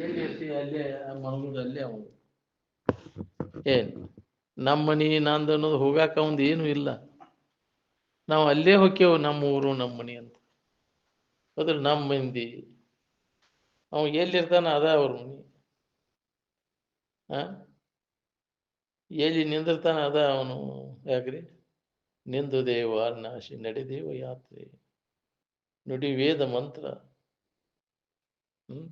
ಎಲ್ಲಿ ಅಲ್ಲೇ ಮನಗುದು ಅಲ್ಲೇ ಅವನು ಏನ್ ನಮ್ಮ ಮನಿ ನಂದು ಅನ್ನೋದು ಹೋಗಾಕ ಅವಂದು ಏನು ಇಲ್ಲ. ನಾವು ಅಲ್ಲೇ ಹೋಗ್ಯವು ನಮ್ಮ ಊರು ನಮ್ಮ ಮನಿ ಅಂತ. ಅದ್ರ ನಮ್ಮ ಮಂದಿ ಅವ ಎಲ್ಲಿರ್ತಾನ ಅದ ಅವ್ರ ಮನಿ. ಆ ಎಲ್ಲಿ ನಿಂದಿರ್ತಾನ ಅದ ಅವನು. ಯಾಕ್ರಿ ನಿಂದು ದೇವ ನಾಶಿ ನಡೆದೇವ ಯಾತ್ರೆ ನುಡಿ ವೇದ ಮಂತ್ರ. ಹ್ಮ್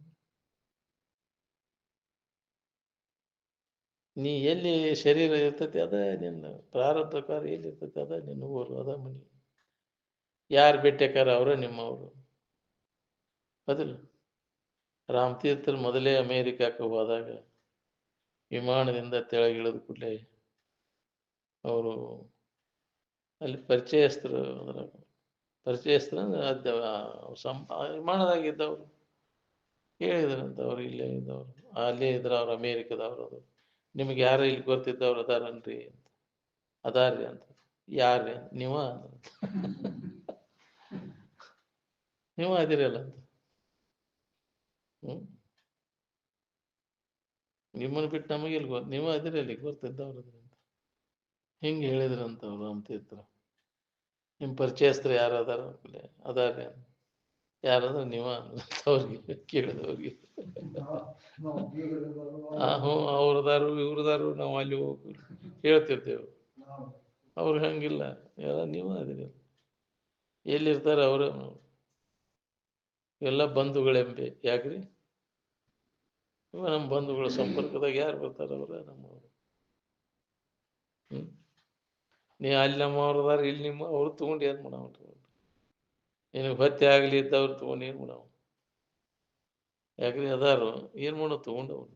ನೀ ಎಲ್ಲಿ ಶರೀರ ಇರ್ತೈತಿ ಅದ ನಿನ್ನ ಪ್ರಾರಬ್ಧಕಾರ ಎಲ್ಲಿ ಇರ್ತೈತಿ ಅದ ನಿನ್ನ ಊರು ಅದ ಮನಿ. ಯಾರು ಭೇಟಿಯಾಕಾರ ಅವರ ನಿಮ್ಮವರು. ಹೌದಿಲ್ಲ. ರಾಮತೀರ್ಥರು ಮೊದಲೇ ಅಮೇರಿಕಾಕ್ಕೆ ಹೋದಾಗ ವಿಮಾನದಿಂದ ಕೆಳಗಿಳಿದ ಕೂಡಲೇ ಅವರು ಅಲ್ಲಿ ಪರಿಚಯಸ್ಥರು ಅದರ ಪರಿಚಯಸ್ಥರು ವಿಮಾನದಾಗಿದ್ದವರು ಹೇಳಿದ್ರಂತ ಅವ್ರು ಇಲ್ಲೇ ಇದ್ದವರು ಅಲ್ಲೇ ಇದ್ರು ಅವ್ರು ಅಮೇರಿಕದವ್ರು. ಅದು ನಿಮ್ಗೆ ಯಾರು ಇಲ್ಲಿ ಗೊತ್ತಿದ್ದವ್ರು ಅದಾರನ್ರಿ ಅಂತ. ಅದಾರ್ರಿ ಅಂತ. ಯಾರ್ರಿ ನೀವ ನೀವು ಅದಿರಲ್ಲ ಅಂತ. ಹ್ಮ್ ನಿಮ್ಮನ್ನು ಬಿಟ್ಟು ನಮಗೆ ಇಲ್ಲಿ ಗೊತ್ತು ನೀವು ಅದಿರಲ್ಲಿ ಗೊತ್ತಿದ್ದವ್ರು ಅಂತ ಹಿಂಗೆ ಹೇಳಿದ್ರಂತ ಅವ್ರು ರಾಮತೀರ್ಥರು. ನಿಮ್ಮ ಪರಿಚಯಸ್ಥರು ಯಾರು ಅದಾರ ಅದಾರ್ರಿ ಅಂತ. ಯಾರಂದ್ರೆ ನೀವ ಅವ್ರಿಗೆ ಕೇಳಿದವ್ರಿಗೆ ಹ್ಞೂ ಅವ್ರದಾರು ಇವ್ರದಾರು ನಾವು ಅಲ್ಲಿ ಹೋಗಿ ಹೇಳ್ತಿರ್ತೇವೆ. ಅವ್ರು ಹಂಗಿಲ್ಲ. ಎಲ್ಲ ನೀವು ಅದಿರಿ ಎಲ್ಲಿರ್ತಾರ ಅವ್ರ ಎಲ್ಲ ಬಂಧುಗಳೆಂಬೆ. ಯಾಕ್ರಿ ಇವ ನಮ್ಮ ಬಂಧುಗಳ ಸಂಪರ್ಕದಾಗ ಯಾರು ಬರ್ತಾರ ಅವ್ರ ನಮ್ಮವ್ರು. ಹ್ಮ್ ನೀ ಅಲ್ಲಿ ನಮ್ಮವ್ರದಾರ ಇಲ್ಲಿ ನಿಮ್ಮ ಅವ್ರು ತಗೊಂಡು ಏನ್ ಮಾಡವ. ನಿನಗೆ ಹೊತ್ತೆ ಆಗಲಿ ಇದ್ದವ್ರು ತಗೊಂಡು ಏನು ಮಾಡವ. ಯಾಕ್ರಿ ಅದಾರು ಏನು ಮಾಡೋ ತಗೊಂಡು ಅವ್ರು.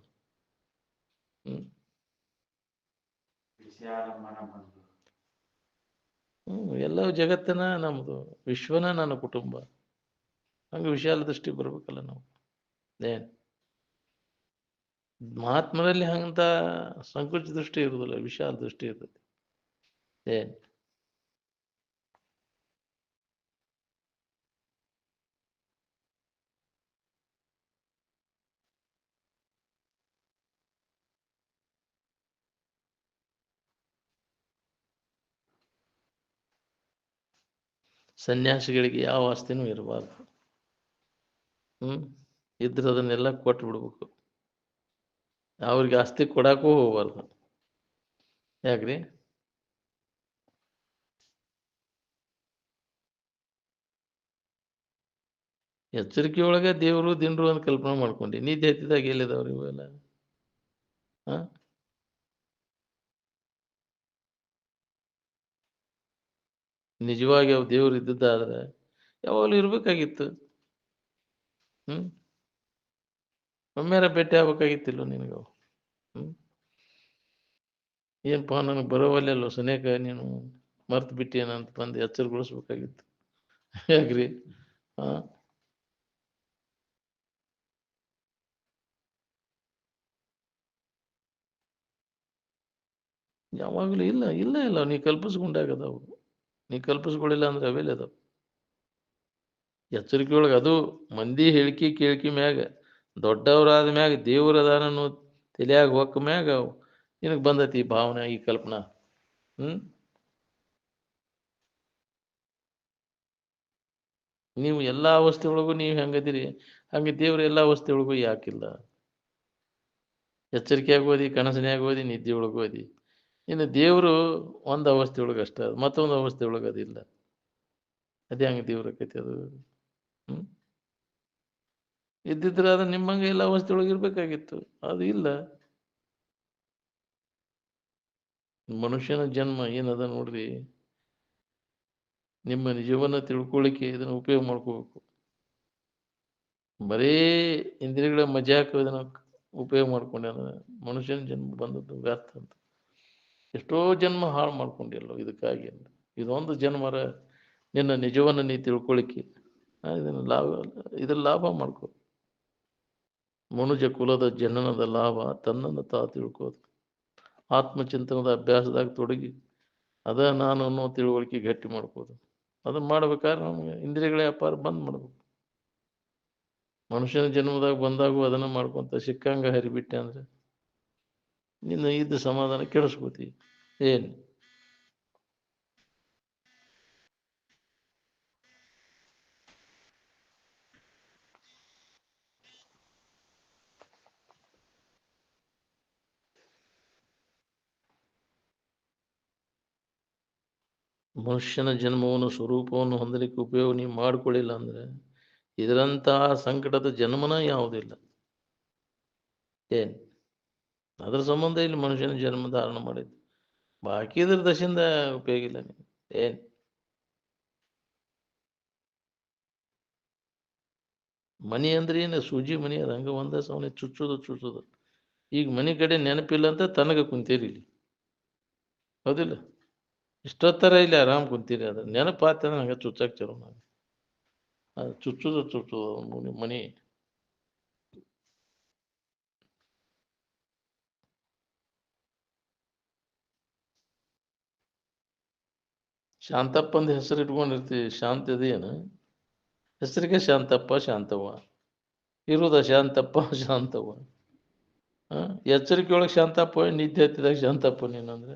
ಎಲ್ಲ ಜಗತ್ತಿನ ನಮ್ಮದು ವಿಶ್ವನ ನನ್ನ ಕುಟುಂಬ. ಹಂಗೆ ವಿಶಾಲ ದೃಷ್ಟಿ ಬರ್ಬೇಕಲ್ಲ ನಾವು. ಏನ್ ಮಹಾತ್ಮರಲ್ಲಿ ಹಂಗಂತ ಸಂಕುಚ ದೃಷ್ಟಿ ಇರುವುದಿಲ್ಲ, ವಿಶಾಲ ದೃಷ್ಟಿ ಇರ್ತದೆ. ಏನ್ ಸನ್ಯಾಸಿಗಳಿಗೆ ಯಾವ ಆಸ್ತಿನೂ ಇರಬಾರ್ದು. ಇದ್ರೆ ಅದನ್ನೆಲ್ಲ ಕೊಟ್ಟು ಬಿಡ್ಬೇಕು. ಅವ್ರಿಗೆ ಆಸ್ತಿ ಕೊಡಕ್ಕೂ ಹೋಗ್ಬಾರ್ದು. ಯಾಕ್ರಿ ಎಚ್ಚರಿಕೆ ಒಳಗೆ ದೇವರು ದಿನರು ಅಂತ ಕಲ್ಪನೆ ಮಾಡ್ಕೊಂಡು ನಿದ್ದೆ ಎತ್ತಿದಾಗ ಎಲ್ಲಿದಾವ್ರಿ ಇವೆಲ್ಲ. ನಿಜವಾಗಿ ಅವು ದೇವ್ರು ಇದ್ದಿದ್ದಾದ್ರೆ ಯಾವಾಗಲೂ ಇರ್ಬೇಕಾಗಿತ್ತು. ಒಮ್ಮೆರ ಭೇಟಿ ಆಗ್ಬೇಕಾಗಿತ್ತಿಲ್ಲ ನಿನಗವು. ಏನಪ್ಪ ನನಗೆ ಬರೋವಲ್ಲೆಲ್ಲೋ ಸನೇಕ ನೀನು ಮರ್ತು ಬಿಟ್ಟೇನಂತ ಬಂದು ಎಚ್ಚರಗೊಳಿಸ್ಬೇಕಾಗಿತ್ತು. ಯಾಕ್ರಿ ಯಾವಾಗಲೂ ಇಲ್ಲ ಇಲ್ಲ ಇಲ್ಲ ನೀ ಕಲ್ಪಿಸ್ಕೊಂಡಾಗದವು. ನೀ ಕಲ್ಪಿಸ್ಕೊಳ್ಳಿಲ್ಲ ಅಂದ್ರೆ ಅವೆಲ್ಲ ಅದಾವ. ಎಚ್ಚರಿಕೆ ಒಳಗೆ ಅದು ಮಂದಿ ಹೇಳಿಕೆ ಕೇಳಿಕೆ ಮ್ಯಾಗ ದೊಡ್ಡವರಾದ ಮ್ಯಾಗ ದೇವರದಾನನ್ನು ತಲೆಯಾಗ ಹೊಕ್ಕ ಮ್ಯಾಗ ನಿನಗೆ ಬಂದತಿ ಈ ಭಾವನೆ, ಈ ಕಲ್ಪನಾ. ನೀವು ಎಲ್ಲ ಅವಸ್ಥೆಯೊಳಗೂ ನೀವು ಹೆಂಗದಿರಿ ಹಂಗೆ ದೇವ್ರ ಎಲ್ಲ ಅವಸ್ಥೆಯೊಳಗೂ ಯಾಕಿಲ್ಲ. ಎಚ್ಚರಿಕೆ ಆಗೋದಿ, ಕನಸನ್ಯಾಗ ಓದಿ, ನಿದ್ದೆ ಒಳಗೆ ಓದಿ. ಇನ್ನು ದೇವರು ಒಂದು ಅವಸ್ಥೆ ಒಳಗೆ ಅಷ್ಟ, ಮತ್ತೊಂದು ಅವಸ್ಥೆ ಒಳಗೆ ಅದಿಲ್ಲ. ಅದೇ ಹಂಗೆ ದೇವ್ರ ಆಕೈತಿ ಅದು. ಇದ್ದಿದ್ರೆ ಅದು ನಿಮ್ಮಂಗೆ ಎಲ್ಲ ಅವಸ್ಥೆ ಒಳಗೆ ಇರ್ಬೇಕಾಗಿತ್ತು. ಅದು ಇಲ್ಲ. ಮನುಷ್ಯನ ಜನ್ಮ ಏನದ ನೋಡ್ರಿ, ನಿಮ್ಮ ಜೀವನ ತಿಳ್ಕೊಳ್ಳಿಕ್ಕೆ ಇದನ್ನು ಉಪಯೋಗ ಮಾಡ್ಕೋಬೇಕು. ಬರೀ ಇಂದ್ರಿಯಗಳ ಮಜಾಕ ಇದನ್ನ ಉಪಯೋಗ ಮಾಡ್ಕೊಂಡ ಮನುಷ್ಯನ ಜನ್ಮ ಬಂದದ್ದು ವ್ಯರ್ಥ ಅಂತ. ಎಷ್ಟೋ ಜನ್ಮ ಹಾಳು ಮಾಡ್ಕೊಂಡಿಲ್ಲ ಇದಕ್ಕಾಗಿ. ಇದೊಂದು ಜನ್ಮರ ನಿನ್ನ ನಿಜವನ್ನು ನೀ ತಿಳ್ಕೊಳ್ಳಿಕ್ಕೆ ಇದನ್ನು ಇದ್ರ ಲಾಭ ಮಾಡ್ಕೋ. ಮನುಜ ಕುಲದ ಜನನದ ಲಾಭ ತನ್ನನ್ನು ತಾ ತಿಳ್ಕೋದು. ಆತ್ಮಚಿಂತನದ ಅಭ್ಯಾಸದಾಗ ತೊಡಗಿ ಅದ ನಾನು ಅನ್ನೋ ತಿಳುವಳಿಕೆ ಗಟ್ಟಿ ಮಾಡ್ಕೋದು. ಅದನ್ನ ಮಾಡ್ಬೇಕಾದ್ರೆ ನಮ್ಗೆ ಇಂದ್ರಿಯಗಳ ವ್ಯಾಪಾರ ಬಂದ್ ಮಾಡ್ಬೇಕು. ಮನುಷ್ಯನ ಜನ್ಮದಾಗ ಬಂದಾಗೂ ಅದನ್ನ ಮಾಡ್ಕೊಂತ ಸಿಕ್ಕಂಗ ಹರಿಬಿಟ್ಟೆ ಅಂದ್ರೆ ನಿನ್ನ ಇದ್ದ ಸಮಾಧಾನ ಕೆಡಿಸ್ಕೋತಿ ಏನ್ ಮನುಷ್ಯನ ಜನ್ಮವನ್ನು ಸ್ವರೂಪವನ್ನು ಹೊಂದಲಿಕ್ಕೆ ಉಪಯೋಗ ನೀವು ಮಾಡ್ಕೊಳ್ಳಿಲ್ಲ ಅಂದ್ರೆ ಇದರಂತಹ ಸಂಕಟದ ಜನ್ಮನ ಯಾವುದಿಲ್ಲ ಏನ್ ಅದ್ರ ಸಂಬಂಧ ಇಲ್ಲಿ ಮನುಷ್ಯನ ಜನ್ಮ ಧಾರಣ ಮಾಡಿದ್ದು ಬಾಕಿ ಇದ್ರ ದಶಿಂದ ಉಪಯೋಗ ಇಲ್ಲ ನೀವು ಏನ್ ಮನಿ ಅಂದ್ರೆ ಏನು ಸೂಜಿ ಮನಿ ಅದ ಹಂಗ ಒಂದ ಸವನೆ ಚುಚ್ಚುದು ಈಗ ಮನಿ ಕಡೆ ನೆನಪಿಲ್ಲ ಅಂತ ತನಗ ಕುಂತೀರಿ ಇಲ್ಲಿ ಹೌದಿಲ್ಲ ಇಷ್ಟೊತ್ತರ ಇಲ್ಲಿ ಆರಾಮ್ ಕುಂತೀರಿ ಅದ್ರ ನೆನಪಾತ ಅಂದ್ರೆ ಹಂಗ ಚುಚ್ಚಾಕ್ ಚಲೋ ನಾನು ಅದು ಚುಚ್ಚುದು ಮನಿ ಶಾಂತಪ್ಪಂದು ಹೆಸರು ಇಟ್ಕೊಂಡಿರ್ತೀವಿ ಶಾಂತ ಇದೇನು ಹೆಸರಿಗೆ ಶಾಂತಪ್ಪ ಶಾಂತವ್ವ ಇರುದ ಶಾಂತಪ್ಪ ಶಾಂತವ್ವ ಎಚ್ಚರಿಕೆ ಒಳಗೆ ಶಾಂತಪ್ಪ ನಿದ್ದೆ ಹತ್ತಿದಾಗ ಶಾಂತಪ್ಪ ನೀನಂದ್ರೆ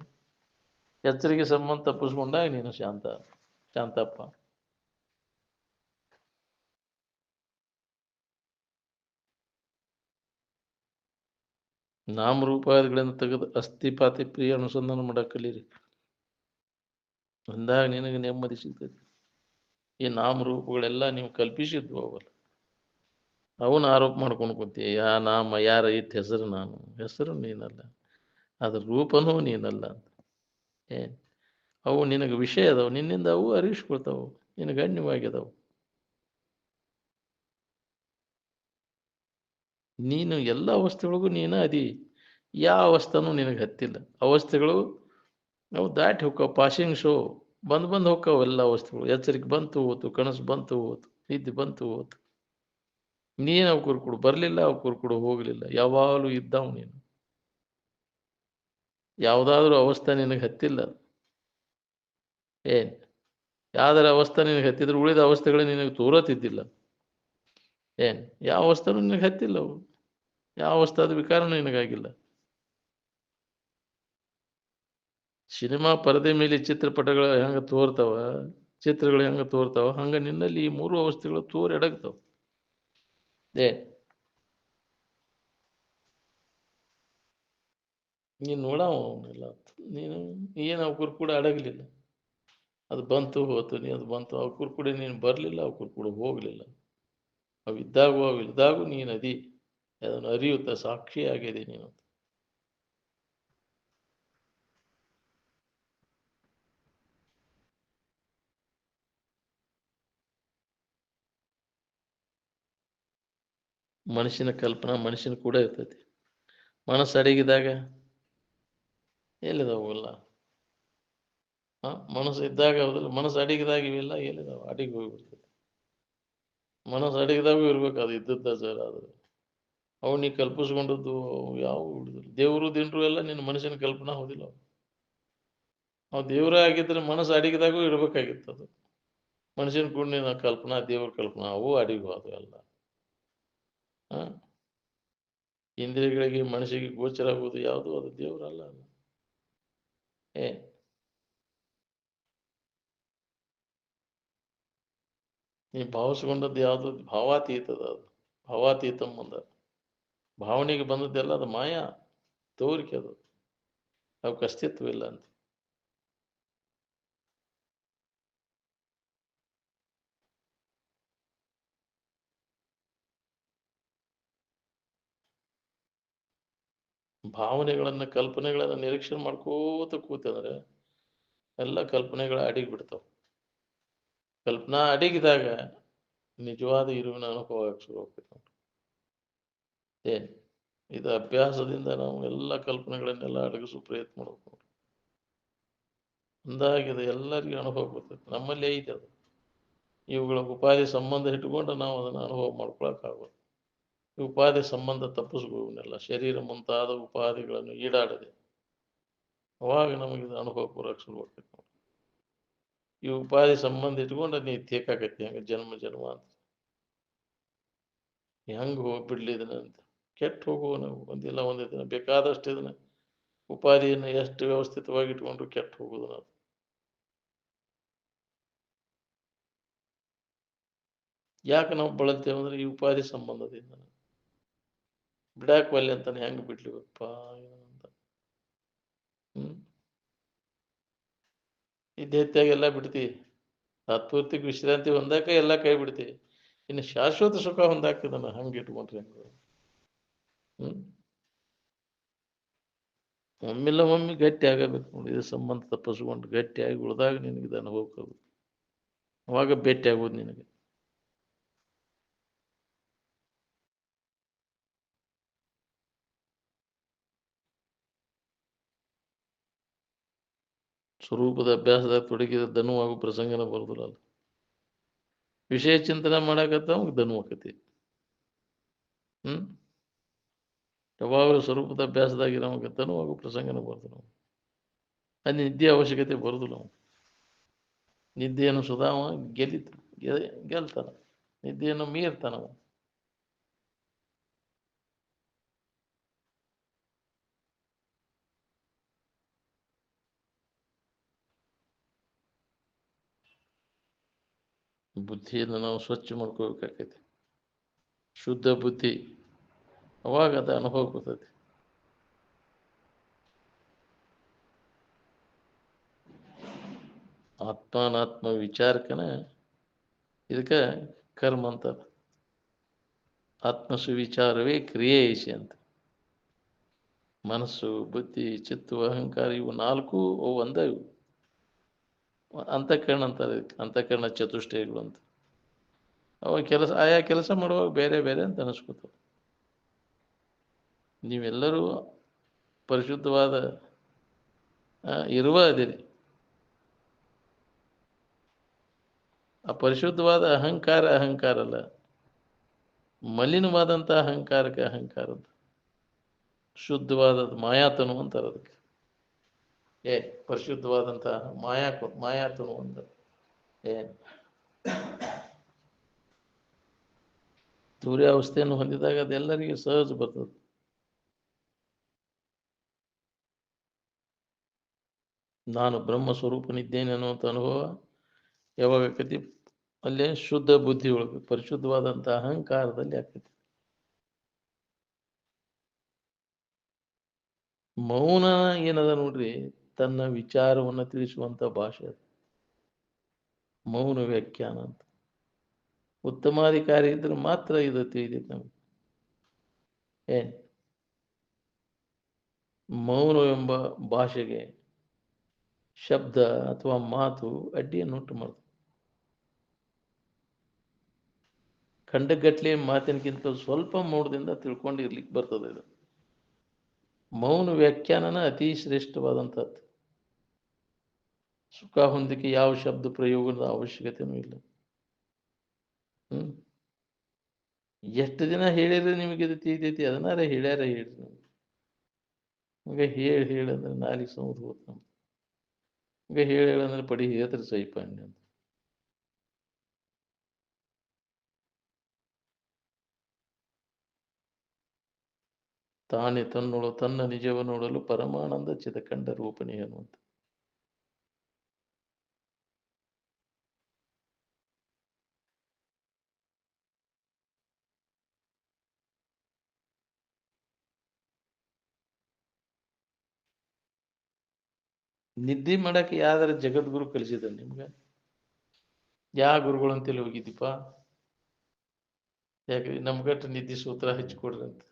ಎಚ್ಚರಿಕೆ ಸಂಬಂಧ ತಪ್ಪಿಸ್ಕೊಂಡಾಗ ನೀನು ಶಾಂತಪ್ಪ ನಾಮರೂಪಾದಿಗಳಿಂದ ತೆಗೆದು ಅಸ್ಥಿಪಾತಿ ಪ್ರಿಯ ಅನುಸಂಧಾನ ಮಾಡಕ್ ಕಲೀರಿ ಅಂದಾಗ ನಿನಗೆ ನೆಮ್ಮದಿ ಸಿಗ್ತೈತಿ ಈ ನಾಮರೂಪಗಳೆಲ್ಲ ನೀವು ಕಲ್ಪಿಸಿದ್ವು ಅವಲ್ಲ ಅವನ್ನ ಆರೋಪ ಮಾಡ್ಕೊಂಡು ಕುಂತಿ ನಾಮ ಯಾರ ಇಟ್ಟು ಹೆಸರು ನಾನು ಹೆಸರು ನೀನಲ್ಲ ಅದ್ರ ರೂಪನೂ ನೀನಲ್ಲ ಅಂತ ಏನ್ ಅವು ನಿನಗೆ ವಿಷಯ ಅದಾವ ನಿನ್ನಿಂದ ಅವು ಅರಿವಿಸ್ಕೊಳ್ತಾವು ನಿನಗೆ ಗಣ್ಯವಾಗಿದಾವು ನೀನು ಎಲ್ಲ ಅವಸ್ಥೆಗಳಿಗೂ ನೀನು ಅದಿ ಯಾವ ಅವಸ್ಥೆನೂ ನಿನಗೆ ಹತ್ತಿಲ್ಲ ಅವಸ್ಥೆಗಳು ಅವು ದಾಟಿ ಹೋಗ್ತಾವ ಪಾಸಿಂಗ್ ಶೋ ಬಂದು ಹೋಗ್ತಾವ ಎಲ್ಲ ಅವಸ್ಥೆಗಳು ಎಚ್ಚರಿಕೆ ಬಂತು ಹೋತು ಕನಸು ಬಂತು ಹೋತು ನಿದ್ದೆ ಬಂತು ಹೋತು ನೀನು ಅವು ಕುರ್ಕುಡು ಬರಲಿಲ್ಲ ಅವು ಕುರ್ಕುಡು ಹೋಗಲಿಲ್ಲ ಯಾವಾಗಲೂ ಇದ್ದಾವು ನೀನು ಯಾವುದಾದ್ರೂ ಅವಸ್ಥೆ ನಿನಗೆ ಹತ್ತಿಲ್ಲ ಏನ್ ಯಾವ್ದಾರ ಅವಸ್ಥೆ ನಿನಗೆ ಹತ್ತಿದ್ರೆ ಉಳಿದ ಅವಸ್ಥೆಗಳು ನಿನಗೆ ತೋರತಿದ್ದಿಲ್ಲ ಏನ್ ಯಾವ ಅವಸ್ಥೆನೂ ನಿನಗೆ ಹತ್ತಿಲ್ಲ ಅವು ಯಾವ ಅವಸ್ಥಾದ ವಿಕಾರನೂ ನಿನಗಾಗಿಲ್ಲ ಸಿನಿಮಾ ಪರದೆ ಮೇಲೆ ಚಿತ್ರಪಟಗಳು ಹೆಂಗ ತೋರ್ತಾವ ಚಿತ್ರಗಳು ಹೆಂಗ ತೋರ್ತಾವ ಹಂಗ ನಿನ್ನಲ್ಲಿ ಈ ಮೂರು ಅವಸ್ಥೆಗಳು ತೋರಿ ಅಡಗ್ತಾವ ಏ ನೀನು ನೋಡವ ಅವನ್ನೆಲ್ಲ ನೀನು ಏನು ಅವ್ರ ಕೂಡ ಅಡಗಲಿಲ್ಲ ಅದು ಬಂತು ಹೋತು ನೀ ಅದು ಬಂತು ಅವ್ರ ಕೂಡ ನೀನು ಬರಲಿಲ್ಲ ಅವ್ರ ಕೂಡ ಹೋಗಲಿಲ್ಲ ಅವಿದ್ದಾಗೂ ನೀನು ಅದಿ ಅದನ್ನು ಅರಿಯುತ್ತ ಸಾಕ್ಷಿಯಾಗಿದೆ ನೀನು ಮನುಷ್ಯನ ಕಲ್ಪನಾ ಮನುಷ್ಯನ ಕೂಡ ಇರ್ತೈತಿ ಮನಸ್ಸು ಅಡಗಿದಾಗ ಎಲ್ಲಿದಾವೆಲ್ಲ ಮನಸ್ಸು ಇದ್ದಾಗ ಹೌದಿಲ್ಲ ಮನಸ್ಸು ಅಡಗಿದಾಗ ಇವೆಲ್ಲ ಎಲ್ಲಿದಾವೆ ಅಡಿಗೆ ಹೋಗ್ಬಿಡ್ತೈತಿ ಮನಸ್ಸು ಅಡಗಿದಾಗೂ ಇರ್ಬೇಕು ಅದು ಇದ್ದದ್ದ ಸರ್ ಅದು ಅವು ನೀ ಕಲ್ಪಿಸ್ಕೊಂಡದ್ದು ಯಾವ ಉಳಿದಿಲ್ಲ ದೇವರು ದಿನರು ಎಲ್ಲ ನಿನ್ನ ಮನುಷ್ಯನ ಕಲ್ಪನಾ ಹೌದಿಲ್ಲ ಅವು ದೇವರೇ ಆಗಿದ್ರೆ ಮನಸ್ಸು ಅಡಗಿದಾಗೂ ಇರ್ಬೇಕಾಗಿತ್ತು ಅದು ಮನುಷ್ಯನ ಕೂಡ ನಿನ್ನ ಕಲ್ಪನಾ ದೇವ್ರ ಕಲ್ಪನಾ ಅವು ಅಡಿಗೆ ಹೋದವು ಎಲ್ಲ ಇಂದ್ರಿಯಗಳಿಗೆ ಮನಸ್ಸಿಗೆ ಗೋಚರ ಆಗುವುದು ಯಾವುದು ಅದು ದೇವರಲ್ಲ ಅಲ್ಲ ಏ ನೀ ಭಾವಿಸ್ಕೊಂಡದ್ದು ಯಾವುದು ಭಾವಾತೀತದ ಅದು ಭಾವಾತೀತಂ ಅಂದ ಭಾವನೆಗೆ ಬಂದದ್ದೆಲ್ಲ ಅದು ಮಾಯಾ ತೋರಿಕೆ ಅದು ಅವಕ್ಕೆ ಅಸ್ತಿತ್ವ ಇಲ್ಲ ಅಂತ ಭಾವನೆಗಳನ್ನ ಕಲ್ಪನೆಗಳನ್ನ ನಿರೀಕ್ಷಣೆ ಮಾಡ್ಕೋತ ಕೂತಂದ್ರೆ ಎಲ್ಲ ಕಲ್ಪನೆಗಳ ಅಡಿಗೆ ಬಿಡ್ತಾವ ಕಲ್ಪನಾ ಅಡಗಿದಾಗ ನಿಜವಾದ ಇರುವಿನ ಅನುಭವ ಶುರು ಹೋಗ್ತೈತೆ ಏನ್ ಇದು ಅಭ್ಯಾಸದಿಂದ ನಾವು ಎಲ್ಲ ಕಲ್ಪನೆಗಳನ್ನೆಲ್ಲ ಅಡಗಿಸೋ ಪ್ರಯತ್ನ ಮಾಡ್ಬೇಕು ಅಂದಾಗಿದೆ ಎಲ್ಲರಿಗೂ ಅನುಭವ ಬರ್ತೈತೆ ನಮ್ಮಲ್ಲಿ ಐತೆ ಅದು ಇವುಗಳ ಉಪಾಧಿ ಸಂಬಂಧ ಇಟ್ಟುಕೊಂಡು ನಾವು ಅದನ್ನು ಅನುಭವ ಮಾಡ್ಕೊಳಕ್ಕಾಗೋದು ಈ ಉಪಾಧಿ ಸಂಬಂಧ ತಪ್ಪಿಸ್ಬೋವನ್ನೆಲ್ಲ ಶರೀರ ಮುಂತಾದ ಉಪಾಧಿಗಳನ್ನು ಈಡಾಡದೆ ಅವಾಗ ನಮಗೆ ಇದು ಅನುಭವ ಪೂರಕ ಶುರು ಆಗ್ತೈತೆ ಈ ಉಪಾಧಿ ಸಂಬಂಧ ಇಟ್ಕೊಂಡು ನೀ ತೇಕಾಕತ್ತಿ ಹಂಗೆ ಜನ್ಮ ಅಂತ ಹೆಂಗೆ ಹೋಗ್ಬಿಡ್ಲಿ ಇದನ್ನ ಅಂತ ಕೆಟ್ಟು ಹೋಗುವ ನಾವು ಒಂದಿಲ್ಲ ಒಂದೇ ದಿನ ಬೇಕಾದಷ್ಟು ಇದನ್ನ ಉಪಾಧಿಯನ್ನು ಎಷ್ಟು ವ್ಯವಸ್ಥಿತವಾಗಿ ಇಟ್ಕೊಂಡ್ರು ಕೆಟ್ಟು ಹೋಗುದು ನಾವು. ಯಾಕೆ ನಾವು ಬಳಲ್ತೇವೆ ಅಂದ್ರೆ ಈ ಉಪಾಧಿ ಸಂಬಂಧದಿಂದ ಬಿಡಾಕ್ ಒಲ್ಲೆ ಅಂತಾನೆ ಹೆಂಗೆ ಬಿಡ್ಲಿವಪ್ಪ ಅಂತ. ಇದ್ದ ಎಲ್ಲ ಬಿಡ್ತಿ ತಾತ್ಪೂರ್ತಿಕ ವಿಶ್ರಾಂತಿ ಹೊಂದಾಕ ಎಲ್ಲ ಕೈ ಬಿಡ್ತಿ, ಇನ್ನು ಶಾಶ್ವತ ಸುಖ ಹೊಂದಾಕ್ತದನ್ನ ಹಂಗೆ ಇಟ್ಕೊಂಡ್ರಿ ಹಂಗ. ಒಮ್ಮಿಲ್ಲ ಒಮ್ಮೆ ಗಟ್ಟಿ ಆಗಬೇಕು ನೋಡಿ, ಇದು ಸಂಬಂಧ ತಪ್ಪಿಸ್ಕೊಂಡು ಗಟ್ಟಿಯಾಗಿ ಉಳಿದಾಗ ನಿನಗೆ ಇದು ಅನುಭವಕ್ಕಾಗುತ್ತೆ, ಅವಾಗ ಭೇಟಿ ಆಗೋದು ನಿನಗೆ. ಸ್ವರೂಪದ ಅಭ್ಯಾಸದಾಗ ತೊಡಗಿದ ದನುವಾಗೋ ಪ್ರಸಂಗನ ಬರೋದಿಲ್ಲ. ವಿಷಯ ಚಿಂತನೆ ಮಾಡಾಕತ್ತಾವ ದನು ಆಕತಿ. ಯಾವಾಗಲೂ ಸ್ವರೂಪದ ಅಭ್ಯಾಸದಾಗಿರೋವಾಗ ದನುವಾಗೋ ಪ್ರಸಂಗನ ಬರ್ತದೆ. ಅದು ನಿದ್ದೆ ಅವಶ್ಯಕತೆ ಬರೋದಿಲ್ಲ. ನಿದ್ದೆಯನ್ನು ಸುಧಾವ ಗೆಲ್ತಾನ, ನಿದ್ದೆಯನ್ನು ಮೀರ್ತಾನವ. ಬುದ್ಧಿಯನ್ನು ನಾವು ಸ್ವಚ್ಛ ಮಾಡ್ಕೋಬೇಕಾಗೈತಿ, ಶುದ್ಧ ಬುದ್ಧಿ, ಅವಾಗ ಅದು ಅನುಭವ ಬರ್ತೈತಿ. ಆತ್ಮಾನಾತ್ಮ ವಿಚಾರಕನ ಇದಕ್ಕೆ ಕರ್ಮ ಅಂತಾರ. ಆತ್ಮಸು ವಿಚಾರವೇ ಕ್ರಿಯೇಷಿ ಅಂತ. ಮನಸ್ಸು, ಬುದ್ಧಿ, ಚಿತ್ತು, ಅಹಂಕಾರ ಇವು ನಾಲ್ಕು ಅವು ಒಂದ. ಇವು ಅಂತಃಕರಣ ಅಂತಾರೆ, ಅಂತಃಕರಣ ಚತುಷ್ಟಯಗಳು ಅಂತ. ಅವ ಆಯಾ ಕೆಲಸ ಮಾಡುವಾಗ ಬೇರೆ ಬೇರೆ ಅಂತ ಅನಿಸ್ಕೊತಾವ. ನೀವೆಲ್ಲರೂ ಪರಿಶುದ್ಧವಾದ ಇರುವ ಅದಿರಿ. ಆ ಪರಿಶುದ್ಧವಾದ ಅಹಂಕಾರ ಅಲ್ಲ, ಮಲಿನವಾದಂಥ ಅಹಂಕಾರಕ್ಕೆ ಅಹಂಕಾರ ಅಂತ. ಶುದ್ಧವಾದ ಮಾಯಾತನು ಅಂತಾರೆ ಅದಕ್ಕೆ. ಪರಿಶುದ್ಧವಾದಂಥ ಮಾಯಾತನು ಅಂತ. ತುರ್ಯಾವಸ್ಥೆಯನ್ನು ಹೊಂದಿದಾಗ ಅದೆಲ್ಲರಿಗೂ ಸಹಜ ಬರ್ತದೆ. ನಾನು ಬ್ರಹ್ಮ ಸ್ವರೂಪನಿದ್ದೇನೆ ಅನ್ನುವಂಥ ಅನುಭವ ಯಾವಾಗ ಆಕತಿ, ಅಲ್ಲೇ ಶುದ್ಧ ಬುದ್ಧಿ ಒಳಗೆ ಪರಿಶುದ್ಧವಾದಂಥ ಅಹಂಕಾರದಲ್ಲಿ ಆಕತಿ. ಮೌನ ಏನದ ನೋಡ್ರಿ, ತನ್ನ ವಿಚಾರವನ್ನು ತಿಳಿಸುವಂಥ ಭಾಷೆ ಅದು. ಮೌನ ವ್ಯಾಖ್ಯಾನ ಅಂತ. ಉತ್ತಮಾಧಿಕಾರಿ ಇದ್ರೆ ಮಾತ್ರ ಇದು ತಿಳಿದೈತೆ ನಮಗೆ. ಮೌನ ಎಂಬ ಭಾಷೆಗೆ ಶಬ್ದ ಅಥವಾ ಮಾತು ಅಡ್ಡಿಯನ್ನುಂಟು ಮಾಡ್ತದೆ. ಖಂಡಗಟ್ಲೆ ಮಾತಿನಕ್ಕಿಂತ ಸ್ವಲ್ಪ ಮೌನದಿಂದ ತಿಳ್ಕೊಂಡು ಇರ್ಲಿಕ್ಕೆ ಬರ್ತದೆ. ಇದು ಮೌನ ವ್ಯಾಖ್ಯಾನನ ಅತಿ ಶ್ರೇಷ್ಠವಾದಂಥದ್ದು. ಸುಖ ಹೊಂದಿಕೆ ಯಾವ ಶಬ್ದ ಪ್ರಯೋಗದ ಅವಶ್ಯಕತೆನೂ ಇಲ್ಲ. ಎಷ್ಟು ದಿನ ಹೇಳಿದ್ರೆ ನಿಮಗೆ ಇದು ತಿಳಿತೈತಿ, ಅದನ್ನಾರ ಹೇಳ್ಯಾರ ಹೇಳ್ರಿ ನಮ್ಗೆ. ಹೇಳಂದ್ರೆ ನಾಲಿಗೆ ಸಮುದ್ರ ಹೋಗ್ತ ನಮ್ಗೆ. ಹೇಳಂದ್ರೆ ಪಡಿ ಹೇಳ್ತಾರೆ ಸೈಪಾಂಡಿ ಅಂತ. ತಾನೇ ತನ್ನ ನಿಜವ ನೋಡಲು ಪರಮಾನಂದ ಚಿದಖಂಡ ರೂಪಣಿ ಅನ್ನುವಂಥ. ನಿದ್ದೆ ಮಾಡಕ್ಕೆ ಯಾವ್ದಾರ ಜಗದ್ಗುರು ಕಲಿಸಿದ ನಿಮ್ಗೆ? ಯಾವ ಗುರುಗಳು ಅಂತೇಳಿ ಹೋಗಿದ್ದೀಪ? ಯಾಕೆ ನಮ್ಗಟ್ಟು ನಿದ್ದೆ ಸೂತ್ರ ಹಚ್ಕೊಡ್ರಿ ಅಂತ.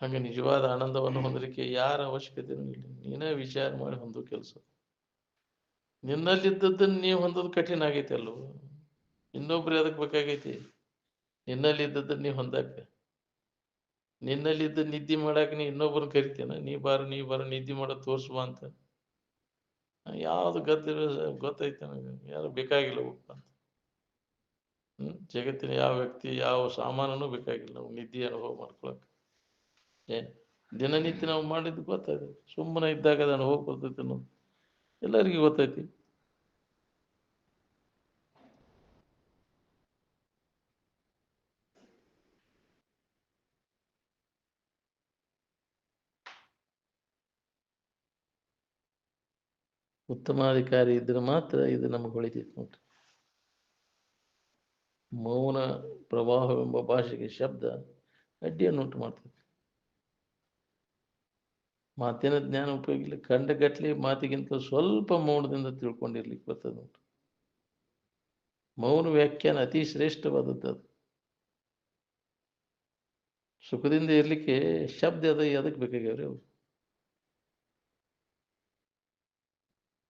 ಹಂಗೆ ನಿಜವಾದ ಆನಂದವನ್ನು ಹೊಂದಲಿಕ್ಕೆ ಯಾರ ಅವಶ್ಯಕತೆನೂ ಇಲ್ಲ. ನೀನೇ ವಿಚಾರ ಮಾಡಿ ಹೊಂದೋ ಕೆಲಸ. ನಿನ್ನಲ್ಲಿದ್ದದ್ದನ್ನು ನೀವು ಹೊಂದೋದು ಕಠಿಣ ಆಗೈತಿ ಅಲ್ಲೋ. ಇನ್ನೊಬ್ರು ಅದಕ್ಕೆ ಬೇಕಾಗೈತಿ. ನಿನ್ನಲ್ಲಿದ್ದದ್ದನ್ನು ನೀವು ಹೊಂದಾಕ. ನಿನ್ನಲ್ಲಿದ್ದ ನಿದ್ದೆ ಮಾಡಾಕ ನೀ ಇನ್ನೊಬ್ಬರನ್ನ ಕರಿತೇನ, ನೀ ಬಾರ ನಿದ್ದೆ ಮಾಡೋದು ತೋರ್ಸುವ ಅಂತ. ಯಾವ್ದು ಗೊತ್ತೈತೆ ನನಗೆ, ಯಾರು ಬೇಕಾಗಿಲ್ಲ ಅಂತ. ಜಗತ್ತಿನ ಯಾವ ವ್ಯಕ್ತಿ ಯಾವ ಸಾಮಾನೂ ಬೇಕಾಗಿಲ್ಲ ನಾವು ನಿದ್ದೆ ಅನುಭವ ಮಾಡ್ಕೊಳಕ್ಕೆ. ದಿನನಿತ್ಯ ನಾವು ಮಾಡಿದ್ದು ಗೊತ್ತೈತೆ. ಸುಮ್ಮನೆ ಇದ್ದಾಗ ಅದು ಅನುಭವ ಬರ್ತೈತೆ ಅನ್ನೋದು ಎಲ್ಲರಿಗೂ ಗೊತ್ತೈತಿ. ಉತ್ತಮಾಧಿಕಾರಿ ಇದ್ರೆ ಮಾತ್ರ ಇದು ನಮಗೆ ಹೊಳಿತೈತಿ ನೋಡ್ರಿ. ಮೌನ ಪ್ರವಾಹವೆಂಬ ಭಾಷೆಗೆ ಶಬ್ದ ಅಡ್ಡಿಯನ್ನುಂಟು ಮಾಡ್ತದೆ. ಮಾತಿನ ಜ್ಞಾನ ಉಪಯೋಗ ಇಲ್ಲ. ಕಂಡಗಟ್ಲೆ ಮಾತಿಗಿಂತ ಸ್ವಲ್ಪ ಮೌನದಿಂದ ತಿಳ್ಕೊಂಡಿರ್ಲಿಕ್ಕೆ ಬರ್ತದೆ ನೋಡ್ರಿ. ಮೌನ ವ್ಯಾಖ್ಯಾನ ಅತಿ ಶ್ರೇಷ್ಠವಾದದ್ದು. ಅದು ಸುಖದಿಂದ ಇರ್ಲಿಕ್ಕೆ ಶಬ್ದ ಅದ ಎದಕ್ಕೆ ಬೇಕಾಗ್ಯಾವ್ರಿ ಅವು?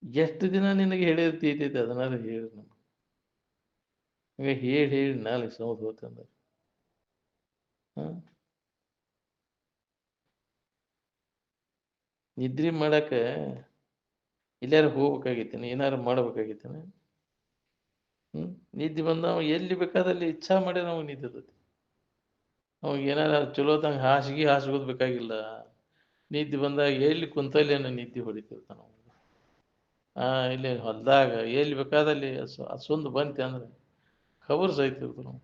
ಎಷ್ಟು ದಿನ ನಿನಗೆ ಹೇಳಿರ್ತೈತೈತೆ ಅದನ್ನಾರು ಹೇಳಿ ನಮ್ಗೆ. ಈಗ ಹೇಳಿ ಹೇಳಿ ನಾಲ್ಕು ಸೌದ್ ಹೋತಂದ್ರೆ ನಿದ್ರಿ ಮಾಡಕ ಎಲ್ಲಾರು ಹೋಗ್ಬೇಕಾಗಿತ್ತೇನೆ, ಏನಾರು ಮಾಡ್ಬೇಕಾಗಿತ್ತೇನೆ. ನಿದ್ದೆ ಬಂದ ಅವ ಎಲ್ಲಿ ಬೇಕಾದಲ್ಲಿ ಇಚ್ಛಾ ಮಾಡಿ ನಾವು ನಿದ್ದತೈತಿ. ಅವಾಗ ಏನಾರ ಚಲೋದಂಗೆ ಹಾಸಿಗೋದು ಬೇಕಾಗಿಲ್ಲ. ನಿದ್ದೆ ಬಂದಾಗ ಎಲ್ಲಿ ಕುಂತಲ್ಲೇನ ನಿದ್ದೆ ಹೊಡಿತಿರ್ತಾನ. ಇಲ್ಲಿ ಹೊಲ್ದಾಗ ಎಲ್ಲಿ ಬೇಕಾದಲ್ಲಿ ಅಸೊಂದು ಬಂತೆ ಅಂದ್ರೆ ಖಬರ್ ಸಾಯ್ತಿರ್ತ ನಾವು.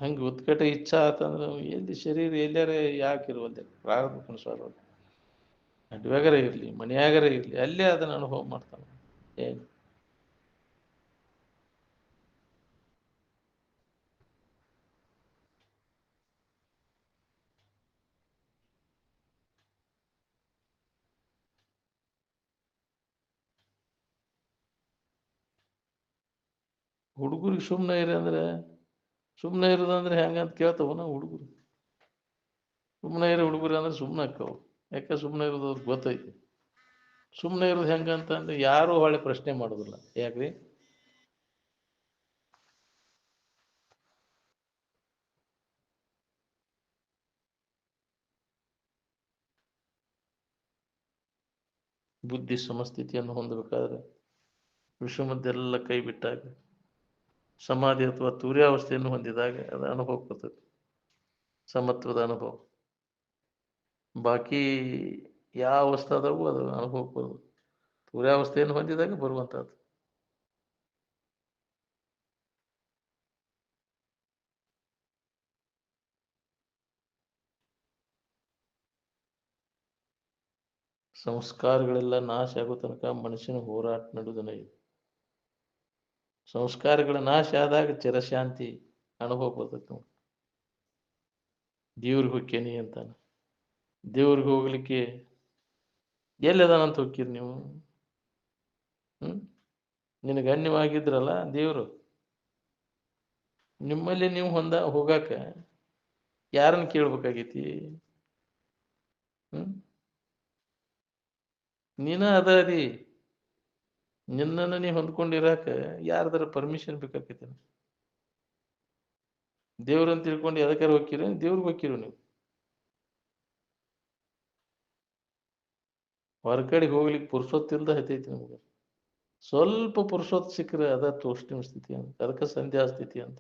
ಹಂಗೆ ಉತ್ಕಟ ಇಚ್ಛಾ ಆತಂದ್ರೆ ಎಲ್ಲಿ ಶರೀರ ಎಲ್ಲಾರ ಯಾಕಿರುವಲ್ಲೆ ಪ್ರಾರಬ್ಧ ಅನುಸಾರ ಅಡ್ವಾಗರ ಇರಲಿ, ಮನೆಯಾಗರ ಇರಲಿ, ಅಲ್ಲೇ ಅದನ್ನ ಅನುಭವ ಮಾಡ್ತಾನೆ. ಏನು ಹುಡುಗರಿಗೆ ಸುಮ್ಮನೆ ಇರಿ ಅಂದ್ರೆ, ಸುಮ್ಮನೆ ಇರೋದಂದ್ರೆ ಹೆಂಗಂತ ಕೇಳ್ತಾವ ನಾವು ಹುಡುಗರು. ಸುಮ್ಮನೆ ಇರೋ ಹುಡುಗರು ಅಂದ್ರೆ ಸುಮ್ಮನೆ ಅಕ್ಕವು. ಯಾಕೆ ಸುಮ್ಮನೆ ಇರೋದು ಅವ್ರಿಗೆ ಗೊತ್ತೈತಿ. ಸುಮ್ಮನೆ ಇರೋದು ಹೆಂಗಂತ ಅಂದ್ರೆ ಯಾರೂ ಹೊಳೆ ಪ್ರಶ್ನೆ ಮಾಡೋದಿಲ್ಲ. ಯಾಕ್ರಿ? ಬುದ್ಧಿ ಸಮಸ್ಥಿತಿಯನ್ನು ಹೊಂದಬೇಕಾದ್ರೆ ವಿಷಮದ್ದೆಲ್ಲ ಕೈ ಬಿಟ್ಟಾಗ, ಸಮಾಧಿ ಅಥವಾ ತುರ್ಯಾವಸ್ಥೆಯನ್ನು ಹೊಂದಿದಾಗ ಅದು ಅನುಭವ ಬರ್ತದೆ, ಸಮತ್ವದ ಅನುಭವ. ಬಾಕಿ ಯಾವ ಅವಸ್ಥಾದಾಗೂ ಅದು ಅನುಭವ ಬರೋದು ತುರ್ಯಾವಸ್ಥೆಯನ್ನು ಹೊಂದಿದಾಗ ಬರುವಂಥದ್ದು. ಸಂಸ್ಕಾರಗಳೆಲ್ಲ ನಾಶ ಆಗೋ ತನಕ ಮನುಷ್ಯನ ಹೋರಾಟ ನಡೆದನೇ ಇದೆ. ಸಂಸ್ಕಾರಗಳ ನಾಶ ಆದಾಗ ಚಿರಶಾಂತಿ ಅನುಭವ ಬರ್ತೈತೆ ನೋಡಿ. ದೇವ್ರಿಗೆ ಹೊಕ್ಕೇನಿ ಅಂತಾನೆ. ದೇವ್ರಿಗೆ ಹೋಗ್ಲಿಕ್ಕೆ ಎಲ್ಲದಾನಂತ ಹೋಗ್ತೀರಿ ನೀವು? ನಿನಗೆ ಗಣ್ಯವಾಗಿದ್ರಲ್ಲ ದೇವರು, ನಿಮ್ಮಲ್ಲಿ ನೀವು ಹೋಗಾಕ ಯಾರನ್ನು ಕೇಳ್ಬೇಕಾಗೈತಿ? ನೀನ ಅದಿ, ನಿನ್ನನ್ನು ನೀ ಹೊಂದ್ಕೊಂಡಿರಾಕ ಯಾರ್ದಾರ ಪರ್ಮಿಷನ್ ಬೇಕಾಕೈತಿ? ದೇವ್ರನ್ನ ತಿಳ್ಕೊಂಡು ಎದಕ್ಕಾರ ಹೋಗ್ತೀರಿ? ದೇವ್ರಿಗೆ ಹೋಗ್ತೀರಿ ನೀವು. ಹೊರಗಡೆ ಹೋಗ್ಲಿಕ್ಕೆ ಪುರುಸೊತ್ತಿಲ್ದ ಹತ್ತೈತಿ ನಮ್ಗೆ. ಸ್ವಲ್ಪ ಪುರುಸೊತ್ತು ಸಿಕ್ಕರೆ ಅದ ತೋಷ್ಟಿನ ಸ್ಥಿತಿ ಅಂತ, ಅದಕ್ಕೆ ಸಂಧ್ಯಾ ಸ್ಥಿತಿ ಅಂತ.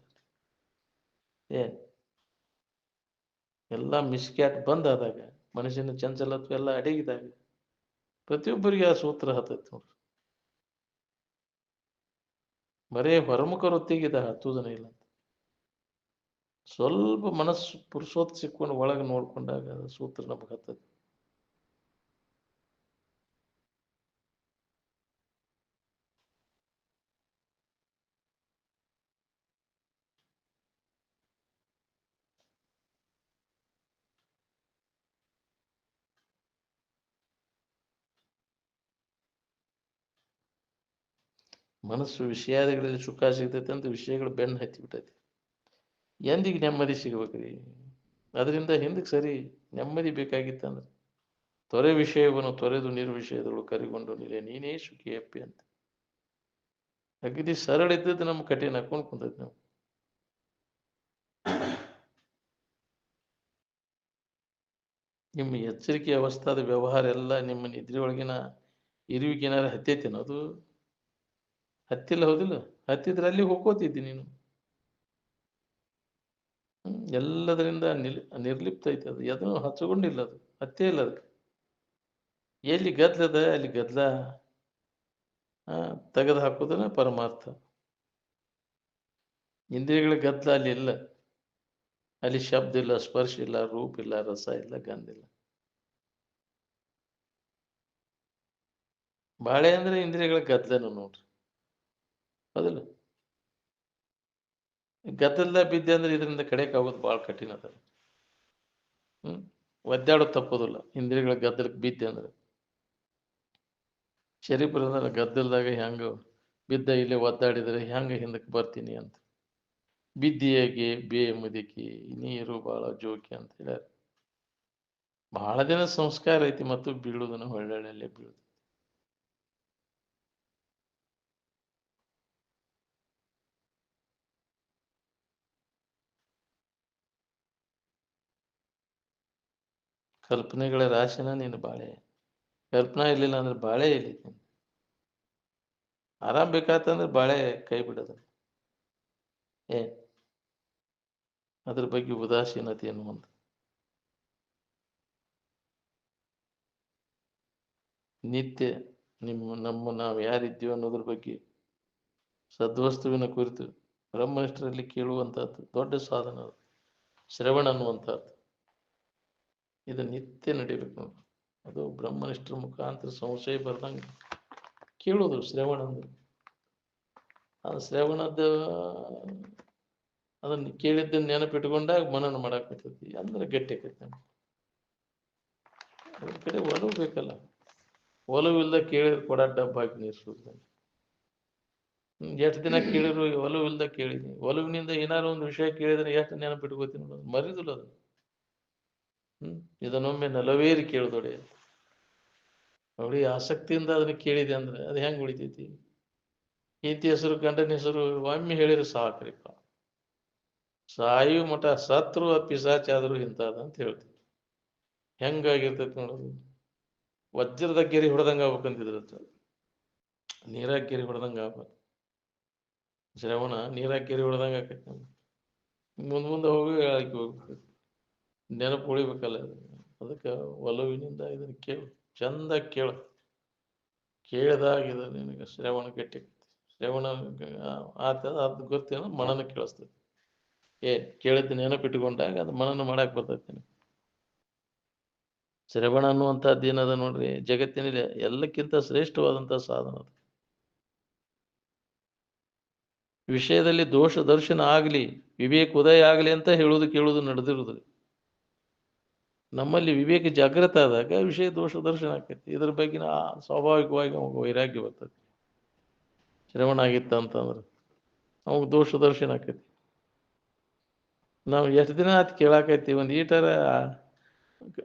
ಎಲ್ಲ ಮಿಸ್ಕ್ಯಾಟ್ ಬಂದಾದಾಗ, ಮನುಷ್ಯನ ಚಂಚಲತ್ವ ಎಲ್ಲ ಅಡಗಿದಾಗ ಪ್ರತಿಯೊಬ್ಬರಿಗೆ ಆ ಸೂತ್ರ ಹತ್ತೈತಿ ನೋಡ್ರಿ. ಬರೇ ಹೊರಮುಖ ವೃತ್ತಿಗಿದ ಹತ್ತುವುದನ ಇಲ್ಲ. ಸ್ವಲ್ಪ ಮನಸ್ಸು ಪುರುಸೊತ್ತು ಸಿಕ್ಕೊಂಡು ಒಳಗೆ ನೋಡ್ಕೊಂಡಾಗ ಸೂತ್ರ ನಮಗೆ ಹತ್ತೈತಿ. ಮನಸ್ಸು ವಿಷಯಾದಿಗಳಲ್ಲಿ ಸುಖ ಸಿಗ್ತೈತೆ ಅಂತ ವಿಷಯಗಳು ಬೆನ್ನು ಹತ್ತಿ ಬಿಟ್ಟೈತಿ. ಎಂದಿಗೆ ನೆಮ್ಮದಿ ಸಿಗ್ಬೇಕ್ರಿ? ಅದರಿಂದ ಹಿಂದಕ್ಕೆ ಸರಿ ನೆಮ್ಮದಿ ಬೇಕಾಗಿತ್ತಂದ್ರೆ ತೊರೆ ವಿಷಯವನ್ನು ತೊರೆದು ನಿರ್ವಿಷಯದಳು ಕರಿಗೊಂಡು ನಿಲೆ ನೀನೇ ಸುಖಿಯಪ್ಪಿ ಅಂತ. ಅಗದಿ ಸರಳ ಇದ್ದದ್ದು ನಮ್ಮ ಕಠಿಣ ಹಾಕೊಂಡು ಕುಂತೈತಿ ನಾವು. ನಿಮ್ಮ ಎಚ್ಚರಿಕೆ ಅವಸ್ಥಾದ ವ್ಯವಹಾರ ಎಲ್ಲ ನಿಮ್ಮ ನಿದ್ರೆ ಒಳಗಿನ ಇರುವಿಕೆನಾರ ಹತ್ತೈತೇನೋ? ಅದು ಹತ್ತಿಲ್ಲ, ಹೌದಿಲ್ಲ? ಹತ್ತಿದ್ರೆ ಅಲ್ಲಿ ಹೋಗ್ಕೋತಿದ್ದಿ ನೀನು. ಎಲ್ಲದರಿಂದ ನಿರ್ಲಿಪ್ತ ಐತೆ ಅದು, ಎದನ್ನು ಹಚ್ಚಗೊಂಡಿಲ್ಲ, ಅದು ಹತ್ತೇ ಇಲ್ಲ. ಅದಕ್ಕೆ ಎಲ್ಲಿ ಗದ್ಲದ ಅಲ್ಲಿ ಗದ್ಲ ತೆಗೆದು ಹಾಕೋದನ್ನ ಪರಮಾರ್ಥ. ಇಂದ್ರಿಯಗಳ ಗದ್ಲ ಅಲ್ಲಿ ಇಲ್ಲ. ಅಲ್ಲಿ ಶಬ್ದ ಇಲ್ಲ, ಸ್ಪರ್ಶ ಇಲ್ಲ, ರೂಪ ಇಲ್ಲ, ರಸ ಇಲ್ಲ, ಗಂಧ ಇಲ್ಲ. ಬಾಳೆ ಅಂದ್ರೆ ಇಂದ್ರಿಯಗಳ ಗದ್ದಲನು ನೋಡ್ರಿ, ಹೌದಿಲ್ಲ? ಗದ್ದಲ್ದಾಗ ಬಿದ್ದೆ ಅಂದ್ರೆ ಇದರಿಂದ ಕಡೆಕ್ ಆಗೋದು ಭಾಳ ಕಠಿಣ ಅದ. ಒದ್ದಾಡೋದು ತಪ್ಪೋದಿಲ್ಲ ಇಂದ್ರಿಯಗಳ ಗದ್ದಲಕ್ಕೆ ಬಿದ್ದೆ ಅಂದ್ರೆ. ಶರೀಫರ ಗದ್ದಲ್ದಾಗ ಹೆಂಗ ಬಿದ್ದ ಇಲ್ಲಿ ಒದ್ದಾಡಿದರೆ ಹೆಂಗ ಹಿಂದಕ್ಕೆ ಬರ್ತೀನಿ ಅಂತ. ಬಿದ್ದಿಯಾಗಿ ಬೇ ಮುದುಕಿ ನೀರು ಭಾಳ ಜೋಕಿ ಅಂತ ಹೇಳ್ಯಾರ. ಬಹಳ ದಿನ ಸಂಸ್ಕಾರ ಐತಿ ಮತ್ತು ಬೀಳುವುದನ್ನು ಒಳ್ಳೆಯಲ್ಲೇ ಬೀಳುದು. ಕಲ್ಪನೆಗಳ ರಾಶಿನ ನೀನು ಬಾಳೆ. ಕಲ್ಪನಾ ಇರ್ಲಿಲ್ಲ ಅಂದ್ರೆ ಬಾಳೆ ಇಲ್ಲಿ. ಆರಾಮ್ ಬೇಕಾತಂದ್ರೆ ಬಾಳೆ ಕೈ ಬಿಡೋದು. ಏ ಅದ್ರ ಬಗ್ಗೆ ಉದಾಸೀನತೆ ಅನ್ನುವಂಥ ನಿತ್ಯ ನಾವು ಯಾರಿದ್ದೀವಿ ಅನ್ನೋದ್ರ ಬಗ್ಗೆ ಸದ್ವಸ್ತುವಿನ ಕುರಿತು ಬ್ರಹ್ಮನಿಷ್ಠರಲ್ಲಿ ಕೇಳುವಂಥದ್ದು ದೊಡ್ಡ ಸಾಧನ ಅದು. ಶ್ರವಣ ಅನ್ನುವಂಥದ್ದು ಇದು ನಿತ್ಯ ನಡಿಬೇಕು ನಾವು. ಅದು ಬ್ರಹ್ಮನಿಷ್ಠರ ಮುಖಾಂತರ ಸಂಶಯ ಬರ್ದಂಗೆ ಕೇಳೋದು ಶ್ರವಣ ಅಂದ್ರೆ. ಆ ಶ್ರವಣದ ಅದನ್ನು ಕೇಳಿದ್ದನ್ನು ನೆನಪಿಟ್ಕೊಂಡಾಗ ಮನನ ಮಾಡಾಕತ್ತೈತಿ ಅಂದ್ರೆ ಗಟ್ಟಿ ಆಕೈತಿ ನಮ್ಗೆ. ಅದ್ರ ಕಡೆ ಒಲವು ಬೇಕಲ್ಲ. ಒಲವಿಲ್ದ ಕೇಳಿದ್ರೆ ಕೊಡ ಡಬ್ಬ ಹಾಕಿ ನಿಲ್ಸುದು. ಎಷ್ಟು ದಿನ ಕೇಳಿದ್ರು ಒಲವಿಲ್ದ ಕೇಳಿದ್ನಿ. ಒಲವಿನಿಂದ ಏನಾದ್ರು ಒಂದು ವಿಷಯ ಕೇಳಿದ್ರೆ ಎಷ್ಟು ನೆನಪಿಟ್ಕೋತೀನಿ ಅನ್ನೋದು ಮರಿದಿಲ್ಲ ಅದು. ಇದನ್ನೊಮ್ಮೆ ನಲವೇರಿ ಕೇಳಿದೊಡೆ ನೋಡಿ. ಆಸಕ್ತಿಯಿಂದ ಅದನ್ನ ಕೇಳಿದೆ ಅಂದ್ರೆ ಅದು ಹೆಂಗ್ ಉಳಿತೈತಿ? ಈತಿ ಹೆಸರು ಗಂಡನ ಹೆಸರು ಒಮ್ಮೆ ಹೇಳಿದ್ರೆ ಸಾಕ್ರಿಪ್ಪ. ಸಾಯು ಮಠ ಸತ್ರು ಪಿಸಾಚ ಆದ್ರು ಇಂಥದ್ದು ಅಂತ ಹೇಳ್ತೀವಿ. ಹೆಂಗಾಗಿರ್ತೈತಿ ನೋಡೋದು. ವಜ್ರದ ಗೆರಿ ಹೊಡೆದಂಗ ಆಗ್ಬೇಕಂತಿದ್ರು. ನೀರಾಗ ಗೆರಿ ಹೊಡೆದಂಗ ಆಗ್ಬೇಕು. ಶ್ರವಣ ನೀರಾಗ ಗೆರಿ ಹೊಡೆದಂಗ ಆಕೈತಿ. ಮುಂದೆ ಹೋಗಿ ಆಕಿ ಹೋಗ್ಬೇಕು. ನೆನಪು ಉಳಿಬೇಕಲ್ಲ. ಅದಕ್ಕೆ ಒಲವಿನಿಂದ ಇದನ್ನ ಕೇಳು, ಚಂದ ಕೇಳು. ಕೇಳಿದಾಗ ಇದು ನಿನಗೆ ಶ್ರವಣ ಗಟ್ಟಿ. ಶ್ರವಣ ಆತದ ಅದು ಗೊತ್ತೇನೋ ಮನನ ಕೇಳಿಸ್ತದೆ. ಕೇಳಿದ್ದು ನೆನಪಿಟ್ಟುಕೊಂಡಾಗ ಅದು ಮನನ ಮಾಡಕ್ ಬರ್ತೈತಿ. ಶ್ರವಣ ಅನ್ನುವಂಥದ್ದು ಏನದ ನೋಡ್ರಿ, ಜಗತ್ತಿನಲ್ಲಿ ಎಲ್ಲಕ್ಕಿಂತ ಶ್ರೇಷ್ಠವಾದಂಥ ಸಾಧನ ಅದು. ವಿಷಯದಲ್ಲಿ ದೋಷ ದರ್ಶನ ಆಗಲಿ, ವಿವೇಕ ಉದಯ ಆಗಲಿ ಅಂತ ಹೇಳುವುದು ಕೇಳುವುದು ನಡೆದಿರುವುದು. ನಮ್ಮಲ್ಲಿ ವಿವೇಕ ಜಾಗೃತ ಆದಾಗ ವಿಷಯ ದೋಷ ದರ್ಶನ ಆಕೈತಿ. ಇದ್ರ ಬಗ್ಗಿನ ಸ್ವಾಭಾವಿಕವಾಗಿ ಅವಾಗ ವೈರಾಗ್ಯ ಬರ್ತದೆ. ಶ್ರವಣ ಆಗಿತ್ತ ಅಂತಂದ್ರೆ ಅವಾಗ ದೋಷ ದರ್ಶನ ಆಕೈತಿ. ನಾವು ಎಷ್ಟು ದಿನ ಆಯ್ತು ಕೇಳಾಕೈತಿ, ಒಂದು ಈಟರ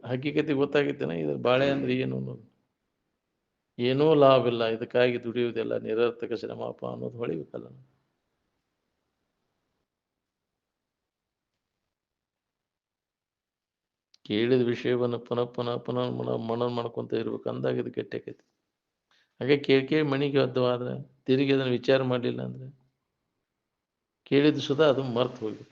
ಹಕ್ಕಿಕತಿ ಗೊತ್ತಾಗೈತೇನ ಇದ್ರ ಬಾಳೆ ಅಂದ್ರೆ ಏನು ಅನ್ನೋದು. ಏನೂ ಲಾಭ ಇಲ್ಲ, ಇದಕ್ಕಾಗಿ ದುಡಿಯುವುದಿಲ್ಲ, ನಿರರ್ಥಕ ಶ್ರಮಪ ಅನ್ನೋದು ಹೊಳಿಬೇಕಲ್ಲ. ಕೇಳಿದ ವಿಷಯವನ್ನು ಪುನಃ ಪುನಃ ಪುನಃ ಮನನ ಮಾಡ್ಕೊಂತ ಇರ್ಬೇಕು. ಅಂದಾಗ ಇದು ಗಟ್ಟಿ ಆಕೈತಿ. ಹಾಗೆ ಕೇಳಿ ಮಣಿಗೆ ಅದ್ದವಾದ್ರೆ ತಿರುಗಿ ಅದನ್ನು ವಿಚಾರ ಮಾಡಲಿಲ್ಲ ಅಂದ್ರೆ ಕೇಳಿದ್ದು ಸುಧಾ ಅದು ಮರ್ತು ಹೋಗಿ.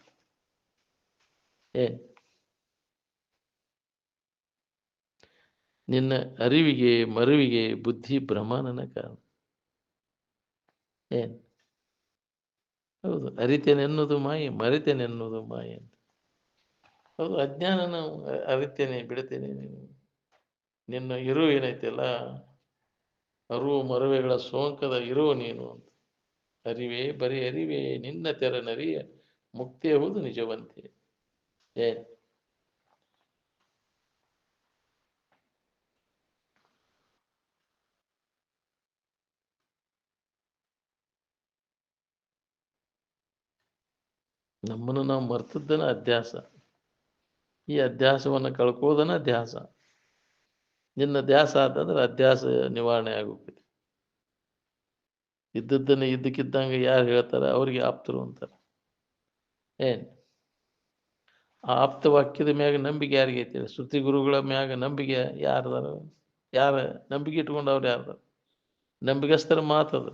ನಿನ್ನ ಅರಿವಿಗೆ ಮರುವಿಗೆ ಬುದ್ಧಿ ಭ್ರಮಣನ ಕಾರಣ. ಹೌದು, ಅರಿತೇನೆ ಎನ್ನುವುದು ಮಾಯೆ, ಮರಿತೇನೆ ಎನ್ನುವುದು ಮಾಯೆ ಅಂತ. ಹೌದು, ಅಜ್ಞಾನ ನಾವು ಅರಿತೇನೆ ಬಿಡ್ತೇನೆ. ನಿನ್ನ ಇರು ಏನೈತೆಲ್ಲ ಅರಿವು ಮರುವೆಗಳ ಸೋಂಕದ ಇರು ನೀನು ಅಂತ. ಅರಿವೇ ಬರೀ ಅರಿವೇ ನಿನ್ನ ತೆರನರಿಯ ಮುಕ್ತಿ ಎಂಬುದು ನಿಜವಂತೆ. ನಮ್ಮನ್ನು ನಾವು ಮರ್ತದ್ದನ ಅಧ್ಯಾಸ. ಈ ಅಧ್ಯಾಸವನ್ನು ಕಳ್ಕೋದನ ಧ್ಯಾಸ. ನಿನ್ನ ಧ್ಯಾಸ ಆತಂದ್ರೆ ಅಧ್ಯಾಸ ನಿವಾರಣೆ ಆಗೋಗ್ತದೆ. ಇದ್ದದ್ದನ್ನು ಇದ್ದಕ್ಕಿದ್ದಂಗೆ ಯಾರು ಹೇಳ್ತಾರೆ ಅವ್ರಿಗೆ ಆಪ್ತರು ಅಂತಾರೆ. ಆ ಆಪ್ತ ವಾಕ್ಯದ ಮ್ಯಾಗ ನಂಬಿಕೆ ಯಾರಿಗೆ ಐತಿ? ಶ್ರುತಿ ಗುರುಗಳ ಮ್ಯಾಗ ನಂಬಿಕೆ ಯಾರ್ದಾರ? ಯಾರ ನಂಬಿಕೆ ಇಟ್ಕೊಂಡವ್ರು ಯಾರ್ದಾರ? ನಂಬಿಕಸ್ಥರ ಮಾತದು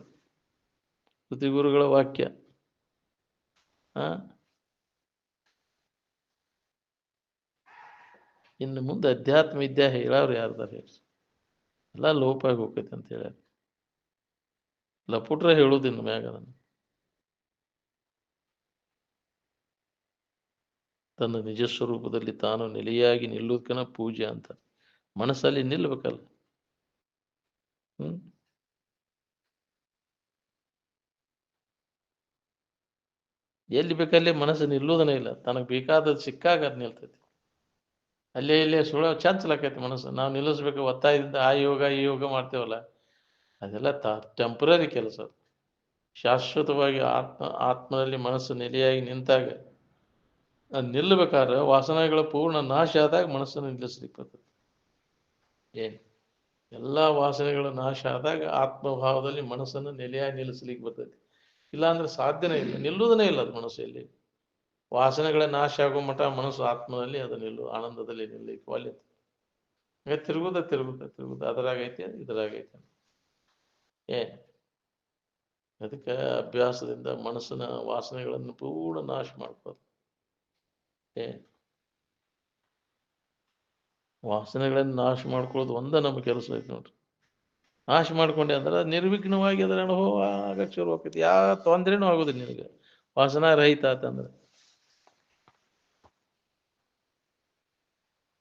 ಶ್ರುತಿ ಗುರುಗಳ ವಾಕ್ಯ. ಇನ್ನು ಮುಂದೆ ಅಧ್ಯಾತ್ಮ ವಿದ್ಯಾ ಹೇಳೋರು ಯಾರ್ದಾರ ಹೇಳಿ? ಎಲ್ಲ ಲೋಪ ಆಗಿ ಹೋಗ್ತೈತೆ ಅಂತ ಹೇಳ್ಯಾರ. ಲಪುಟ್ರ ಹೇಳುವುದಿನ್ನು ಮ್ಯಾಗ ಅದನ್ನು. ತನ್ನ ನಿಜ ಸ್ವರೂಪದಲ್ಲಿ ತಾನು ನೆಲೆಯಾಗಿ ನಿಲ್ಲುವುದಕ್ಕನ ಪೂಜೆ ಅಂತ. ಮನಸ್ಸಲ್ಲಿ ನಿಲ್ಲಬೇಕಲ್ಲ. ಎಲ್ಲಿ ಬೇಕಲ್ಲೇ ಮನಸ್ಸು ನಿಲ್ಲುವುದನೇ ಇಲ್ಲ. ತನಗೆ ಬೇಕಾದದ್ದು ಸಿಕ್ಕಾಗ ಅದು ನಿಲ್ತೈತಿ. ಅಲ್ಲೇ ಇಲ್ಲೇ ಸುಳ್ಳು ಚಂಚಲಾಕೈತಿ ಮನಸ್ಸು. ನಾವು ನಿಲ್ಲಿಸ್ಬೇಕು ಒತ್ತಾಯದಿಂದ ಆ ಯೋಗ ಈ ಯೋಗ ಮಾಡ್ತೇವಲ್ಲ, ಅದೆಲ್ಲ ಟೆಂಪ್ರರಿ ಕೆಲಸ. ಶಾಶ್ವತವಾಗಿ ಆತ್ಮದಲ್ಲಿ ಮನಸ್ಸು ನೆಲೆಯಾಗಿ ನಿಂತಾಗ ಅದು ನಿಲ್ಲಬೇಕಾದ್ರೆ ವಾಸನೆಗಳ ಪೂರ್ಣ ನಾಶ ಆದಾಗ ಮನಸ್ಸನ್ನು ನಿಲ್ಲಿಸ್ಲಿಕ್ಕೆ ಬರ್ತದೆ. ಏನು ಎಲ್ಲ ವಾಸನೆಗಳ ನಾಶ ಆದಾಗ ಆತ್ಮಭಾವದಲ್ಲಿ ಮನಸ್ಸನ್ನು ನೆಲೆಯಾಗಿ ನಿಲ್ಲಿಸ್ಲಿಕ್ಕೆ ಬರ್ತೈತಿ. ಇಲ್ಲಾಂದ್ರೆ ಸಾಧ್ಯನೇ ಇಲ್ಲ, ನಿಲ್ಲುವುದನೇ ಇಲ್ಲ ಅದು ಮನಸ್ಸಲ್ಲಿ. ವಾಸನೆಗಳ ನಾಶ ಆಗೋ ಮಠ ಮನಸ್ಸು ಆತ್ಮದಲ್ಲಿ ಅದು ಆನಂದದಲ್ಲಿ ನಿಲ್ಲಲಿಕ್ಕೆ ಒಲ್ಲೆ. ಹಂಗೆ ತಿರುಗುದ ಅದರಾಗೈತೆ ಇದರಾಗೈತೆ. ಏನು ಅದಕ್ಕೆ ಅಭ್ಯಾಸದಿಂದ ಮನಸ್ಸಿನ ವಾಸನೆಗಳನ್ನು ಪೂರ್ಣ ನಾಶ ಮಾಡ್ಕೋದು. ಏನು ವಾಸನೆಗಳನ್ನು ನಾಶ ಮಾಡ್ಕೊಳ್ಳೋದು ಒಂದೇ ನಮ್ಮ ಕೆಲಸ ಐತೆ ನೋಡ್ರಿ. ನಾಶ ಮಾಡ್ಕೊಂಡೆ ಅಂದ್ರೆ ನಿರ್ವಿಘ್ನವಾಗಿ ಅದರ ಅನುಭವ ಆಗಕ್ಕೆ ಶುರು ಆಕೈತಿ. ಯಾವ ತೊಂದ್ರೆನೂ ಆಗೋದಿಲ್ಲ ನಿನಗೆ ವಾಸನಾ ರಹಿತ ಆತಂದ್ರೆ.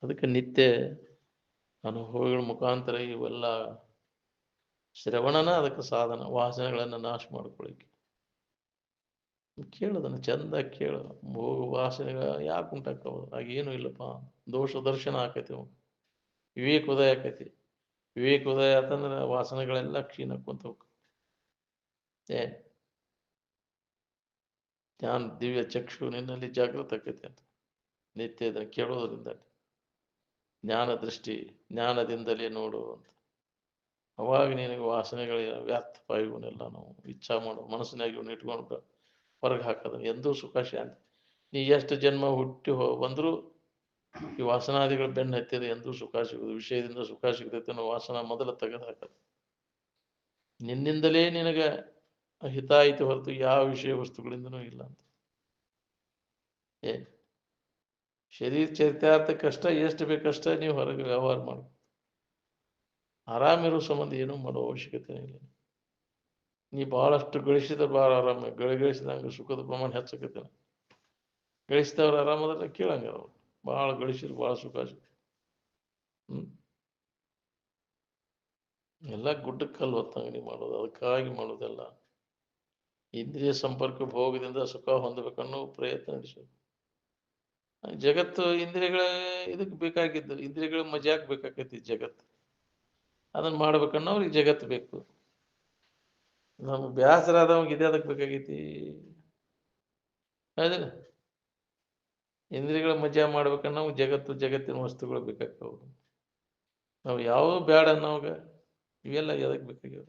ಅದಕ್ಕೆ ನಿತ್ಯ ಅನುಭವಗಳ ಮುಖಾಂತರ ಇವೆಲ್ಲ ಶ್ರವಣನ ಅದಕ್ಕೆ ಸಾಧನ, ವಾಸನೆಗಳನ್ನು ನಾಶ ಮಾಡ್ಕೊಳ್ಳಿಕ್ಕೆ. ಕೇಳೋದನ್ನು ಚಂದ ಕೇಳು. ವಾಸನೆಗಳ ಯಾಕೆ ಉಂಟಾಕವ? ಹಾಗೇನು ಇಲ್ಲಪ್ಪ, ದೋಷ ದರ್ಶನ ಆಕೈತಿ, ವಿವೇಕ ಉದಯ ಆಕೈತಿ. ವಿವೇಕ ಉದಯ ಆತಂದ್ರೆ ವಾಸನೆಗಳೆಲ್ಲ ಕ್ಷೀಣಕ್ಕೊಂತ ಹೋಗ್ತವೆ. ಜ್ಞಾನ ದಿವ್ಯ ಚಕ್ಷು ನಿನ್ನಲ್ಲಿ ಜಾಗೃತ ಆಕೈತಿ ಅಂತ ನಿತ್ಯದ ಕೇಳೋದ್ರಿಂದ. ಜ್ಞಾನ ದೃಷ್ಟಿ, ಜ್ಞಾನದಿಂದಲೇ ನೋಡು ಅಂತ. ಅವಾಗ ನಿನಗೆ ವಾಸನೆಗಳ ವ್ಯರ್ಥ ಇವನ್ನೆಲ್ಲ ನಾವು ಇಚ್ಛಾ ಮಾಡೋ ಮನಸ್ಸಿನಾಗ ಇವನ್ನ ಇಟ್ಕೊಂಡು ಹೊರಗೆ ಹಾಕೋದು ಎಂದೂ ಸುಖ ಶಾಂತಿ. ನೀ ಎಷ್ಟು ಜನ್ಮ ಹುಟ್ಟಿ ಬಂದರೂ ಈ ವಾಸನಾದಿಗಳು ಬೆನ್ನು ಹತ್ತಿದ ಎಂದೂ ಸುಖ ಸಿಗೋದು. ವಿಷಯದಿಂದ ಸುಖ ಸಿಗ್ತೈತೆ ಅನ್ನೋ ವಾಸನ ಮೊದಲ ತೆಗೆದು ಹಾಕೋದು. ನಿನ್ನಿಂದಲೇ ನಿನಗೆ ಹಿತ ಐತಿ ಹೊರತು ಯಾವ ವಿಷಯ ವಸ್ತುಗಳಿಂದನೂ ಇಲ್ಲ ಅಂತ. ಶರೀರ ಚರಿತಾರ್ಥಕ್ಕಷ್ಟ ಎಷ್ಟು ಬೇಕಷ್ಟ ನೀವು ಹೊರಗೆ ವ್ಯವಹಾರ ಮಾಡಿ ಆರಾಮಿರೋ ಸಂಬಂಧ ಏನೂ ಮಾಡೋ ಅವಶ್ಯಕತೆ ಇಲ್ಲ. ನೀ ಭಾಳಷ್ಟು ಗಳಿಸಿದ್ರೆ ಭಾಳ ಆರಾಮ, ಗಳಿಸಿದಂಗೆ ಸುಖದ ಪ್ರಮಾಣ ಹೆಚ್ಚಾಕೈತೆ. ಗಳಿಸಿದವ್ರು ಆರಾಮದ್ರೆ ಕೇಳಂಗ ಅವ್ರು ಭಾಳ ಗಳಿಸಿದ್ರು ಭಾಳ ಸುಖ ಸಿಗ್ತದೆ. ಎಲ್ಲ ಗುಡ್ಡಕ್ಕೆ ಕಲ್ಲು ಹೊತ್ತಂಗಡಿ ಮಾಡೋದು, ಅದಕ್ಕಾಗಿ ಮಾಡೋದೆಲ್ಲ. ಇಂದ್ರಿಯ ಸಂಪರ್ಕ ಭೋಗದಿಂದ ಸುಖ ಹೊಂದಬೇಕನ್ನೋ ಪ್ರಯತ್ನ ನಡೆಸೋದು. ಜಗತ್ತು ಇಂದ್ರಿಯಗಳ ಇದಕ್ಕೆ ಬೇಕಾಗಿದ್ದು, ಇಂದ್ರಿಯಗಳ ಮಜಾಕ್ ಬೇಕಾಕೈತಿ ಜಗತ್ತು. ಅದನ್ನ ಮಾಡ್ಬೇಕನ್ನೋರಿಗೆ ಜಗತ್ತು ಬೇಕು. ನಮ್ಗೆ ಬೇಸರ ಆದವಂಗೆ ಇದೇ ಅದಕ್ಕೆ ಬೇಕಾಗೈತಿ. ಹೌದಿಲ್ಲ? ಇಂದ್ರಿಯಗಳ ಮಜಾ ಮಾಡ್ಬೇಕನ್ನೋ ಜಗತ್ತಿನ ವಸ್ತುಗಳು ಬೇಕಾಗ್ತವು. ನಾವು ಯಾವ ಬೇಡ ಅನ್ನೋವಾಗ ಇವೆಲ್ಲ ಎದಕ್ಕೆ ಬೇಕಾಗ್ಯಾವ?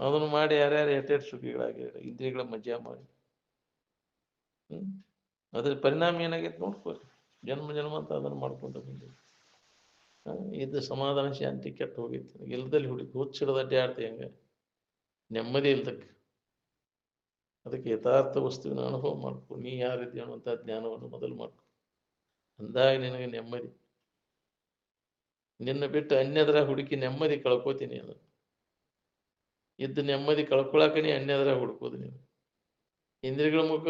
ಅದನ್ನು ಮಾಡಿ ಯಾರ್ಯಾರು ಎಷ್ಟೆಷ್ಟು ಸುಖಿಗಳಾಗ್ಯಾರ ಇಂದ್ರಿಯಗಳ ಮಜಾ ಮಾಡಿ. ಅದ್ರ ಪರಿಣಾಮ ಏನಾಗೈತೆ ನೋಡ್ಕೋರಿ. ಜನ್ಮ ಅಂತ ಅದನ್ನು ಮಾಡ್ಕೊಂಡು ಇದು ಸಮಾಧಾನ ಶಾಂತಿ ಕೆಟ್ಟು ಹೋಗೈತಿ. ಇಲ್ದಲ್ಲಿ ಹುಚ್ಚಿಡದ ಅಡ್ಡಾಡ್ತಿ ಹಂಗ ನೆಮ್ಮದಿ ಇಲ್ದಕ್ಕೆ. ಅದಕ್ಕೆ ಯಥಾರ್ಥ ವಸ್ತುವಿನ ಅನುಭವ ಮಾಡ್ಕೊ. ನೀ ಯಾರಿದ್ದೀಯ ಅನ್ನುವಂಥ ಜ್ಞಾನವನ್ನು ಮೊದಲು ಮಾಡ್ಕೊ. ಅಂದಾಗ ನಿನಗೆ ನೆಮ್ಮದಿ. ನಿನ್ನ ಬಿಟ್ಟು ಅನ್ಯದರ ಹುಡುಕಿ ನೆಮ್ಮದಿ ಕಳ್ಕೋತೀನಿ. ಅದು ಇದ್ದು ನೆಮ್ಮದಿ ಕಳ್ಕೊಳಕನೇ ಅನ್ಯದರ ಹುಡುಕೋದು ನೀನು. ಇಂದ್ರಿಯಗಳ ಮುಖ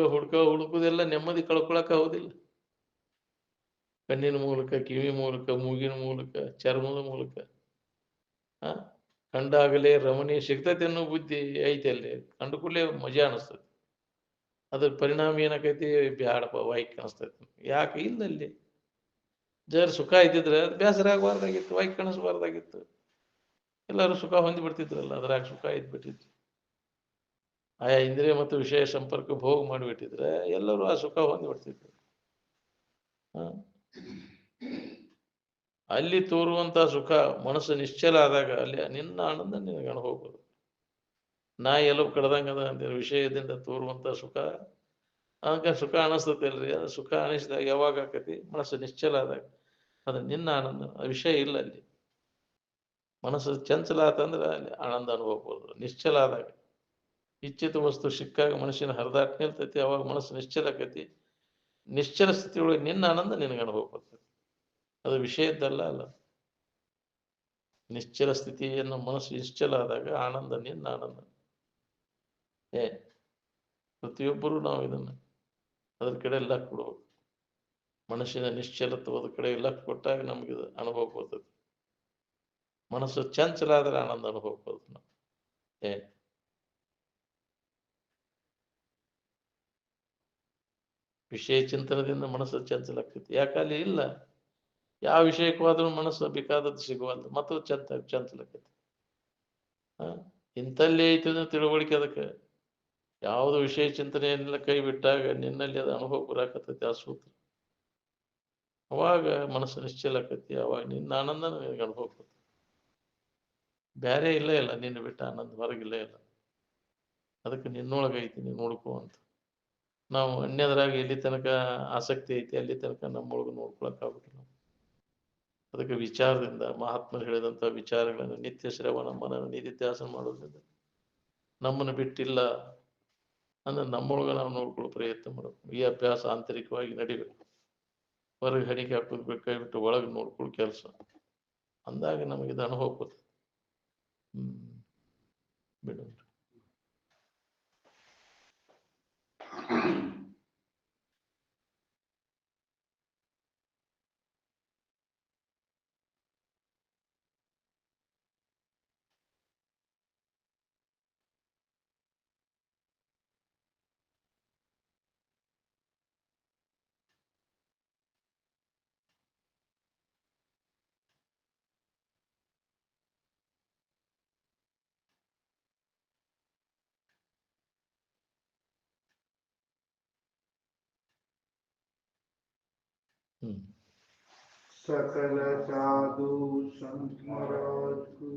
ಹುಡುಕೋದೆಲ್ಲ ನೆಮ್ಮದಿ ಕಳ್ಕೊಳಕ ಆಗೋದಿಲ್ಲ. ಕಣ್ಣಿನ ಮೂಲಕ, ಕಿವಿ ಮೂಲಕ, ಮೂಗಿನ ಮೂಲಕ, ಚರ್ಮದ ಮೂಲಕ ಕಂಡಾಗಲೇ ರಮಣೀಯ ಸಿಗ್ತೈತೆ ಅನ್ನೋ ಬುದ್ಧಿ ಐತೆ ಅಲ್ಲಿ. ಕಂಡು ಕೂಡಲೇ ಮಜಾ ಅನಿಸ್ತದೆ. ಅದ್ರ ಪರಿಣಾಮ ಏನಾಕೈತಿ? ಬ್ಯಾಡಪ್ಪ ವಾಯ್ಕ್ ಕಾಣಿಸ್ತೈತಿ. ಯಾಕೆ ಇಲ್ಲ ಅಲ್ಲಿ ಜರ ಸುಖ ಇದ್ದಿದ್ರೆ ಬೇಸರ ಆಗಬಾರ್ದಾಗಿತ್ತು, ವಾಯ್ಕ್ ಕಾಣಿಸ್ಬಾರ್ದಾಗಿತ್ತು. ಎಲ್ಲರೂ ಸುಖ ಹೊಂದಿಬಿಡ್ತಿದ್ರಲ್ಲ, ಅದ್ರಾಗ ಸುಖ ಇದ್ಬಿಟ್ಟಿದ್ರು. ಆಯಾ ಇಂದ್ರಿಯ ಮತ್ತು ವಿಷಯ ಸಂಪರ್ಕ ಭೋಗ ಮಾಡಿಬಿಟ್ಟಿದ್ರೆ ಎಲ್ಲರೂ ಆ ಸುಖ ಹೊಂದಿಬಿಡ್ತಿದ್ರು. ಅಲ್ಲಿ ತೋರುವಂತ ಸುಖ ಮನಸ್ಸು ನಿಶ್ಚಲ ಆದಾಗ ಅಲ್ಲಿ ನಿನ್ನ ಆನಂದ ನಿನಗೆ ಅನುಭವ. ನಾ ಎಲ್ಲವೂ ಕಡ್ದಂಗದ ಅಂತ ವಿಷಯದಿಂದ ತೋರುವಂತ ಸುಖ ಅದಕ್ಕೆ ಸುಖ ಅನಿಸ್ತತಿ ಅಲ್ರಿ. ಅದು ಸುಖ ಅನಿಸಿದಾಗ ಯಾವಾಗ ಆಕತಿ? ಮನಸ್ಸು ನಿಶ್ಚಲ ಆದಾಗ. ಅದು ನಿನ್ನ ಆನಂದ, ಆ ವಿಷಯ ಇಲ್ಲ ಅಲ್ಲಿ. ಮನಸ್ಸು ಚಂಚಲ ಆತಂದ್ರೆ ಅಲ್ಲಿ ಆನಂದ ಅನುಭವಬಹುದು. ನಿಶ್ಚಲ ಆದಾಗ ಇಚ್ಛಿತ ವಸ್ತು ಸಿಕ್ಕಾಗ ಮನಸ್ಸಿನ ಹರಿದಾಟ ನಿಲ್ತೈತಿ. ಅವಾಗ ಮನಸ್ಸು ನಿಶ್ಚಲ ಆಕೈತಿ. ನಿಶ್ಚಲ ಸ್ಥಿತಿಯೊಳಗೆ ನಿನ್ನ ಆನಂದ ನಿನಗೆ ಅನುಭವ ಬರ್ತೈತಿ. ಅದು ವಿಷಯದ್ದಲ್ಲ ಅಲ್ಲ. ನಿಶ್ಚಲ ಸ್ಥಿತಿಯನ್ನು ಮನಸ್ಸು ನಿಶ್ಚಲ ಆದಾಗ ಆನಂದ ನಿನ್ನ ಆನಂದ. ಪ್ರತಿಯೊಬ್ಬರು ನಾವು ಇದನ್ನು ಅದ್ರ ಕಡೆ ಲಕ್ ಕೊಡ್ಬೇಕು. ಮನಸ್ಸಿನ ನಿಶ್ಚಲತ್ವದ ಕಡೆ ಲಕ್ ಕೊಟ್ಟಾಗ ನಮ್ಗೆ ಅನುಭವ ಬರ್ತದೆ. ಮನಸ್ಸು ಚಂಚಲ ಆದ್ರೆ ಆನಂದ ಅನುಭವ ಬರ್ತದೆ ನಾವು. ವಿಷಯ ಚಿಂತನದಿಂದ ಮನಸ್ಸು ಚಂಚಲ ಆಕೈತಿ. ಯಾಕಲ್ಲಿ ಇಲ್ಲ, ಯಾವ ವಿಷಯಕ್ಕೂ ಆದ್ರೂ ಮನಸ್ಸು ಬೇಕಾದದ್ದು ಸಿಗುವಲ್ದು, ಮತ್ತು ಚಂಚಲ ಆಕೈತಿ. ಇಂಥಲ್ಲಿ ಐತಿ ತಿಳುವಳಿಕೆ. ಅದಕ್ಕೆ ಯಾವುದು ವಿಷಯ ಚಿಂತನೆಯನ್ನೆಲ್ಲ ಕೈ ಬಿಟ್ಟಾಗ ನಿನ್ನಲ್ಲಿ ಅದು ಅನುಭವ ಬರಾಕತ್ತೈತಿ ಆ ಸೂತ್ರ. ಅವಾಗ ಮನಸ್ಸು ನಿಶ್ಚಲ ಆಕೈತಿ. ಅವಾಗ ನಿನ್ನ ಆನಂದ ನಿನಗೆ ಅನುಭವ ಬರ್ತದೆ. ಬೇರೆ ಇಲ್ಲ ಇಲ್ಲ, ನಿನ್ನ ಬಿಟ್ಟ ಆನಂದ ಹೊರಗಿಲ್ಲ ಇಲ್ಲ. ಅದಕ್ಕೆ ನಿನ್ನೊಳಗೈತಿ, ನೀನು ನೋಡ್ಕೋ ಅಂತ. ನಾವು ಅನ್ಯದ್ರಾಗ ಎಲ್ಲಿ ತನಕ ಆಸಕ್ತಿ ಐತಿ ಅಲ್ಲಿ ತನಕ ನಮ್ಮೊಳಗೆ ನೋಡ್ಕೊಳಕ್ಕಾಗುದಿಲ್ಲ. ಅದಕ್ಕೆ ವಿಚಾರದಿಂದ ಮಹಾತ್ಮರು ಹೇಳಿದಂಥ ವಿಚಾರಗಳನ್ನು ನಿತ್ಯ ಶ್ರವಣ ಮನನ ನಿಧಿಧ್ಯಾಸನ ಮಾಡೋದ್ರಿಂದ ನಮ್ಮನ್ನು ಬಿಟ್ಟಿಲ್ಲ ಅಂದ್ರೆ ನಮ್ಮೊಳಗೆ ನಾವು ನೋಡ್ಕೊಳ್ಳೋ ಪ್ರಯತ್ನ ಮಾಡಬೇಕು. ಈ ಅಭ್ಯಾಸ ಆಂತರಿಕವಾಗಿ ನಡಿಬೇಕು. ಹೊರಗೆ ಹಣಿಕೆ ಹಾಕೋದು ಕೈ ಬಿಟ್ಟು ಒಳಗೆ ನೋಡ್ಕೊಳ್ಳೋ ಕೆಲಸ. ಅಂದಾಗ ನಮಗೆ ಇದು ಅನುಭವ ಬರ್ತದೆ. ಬಿಡು. सकल साधु संत महाराज को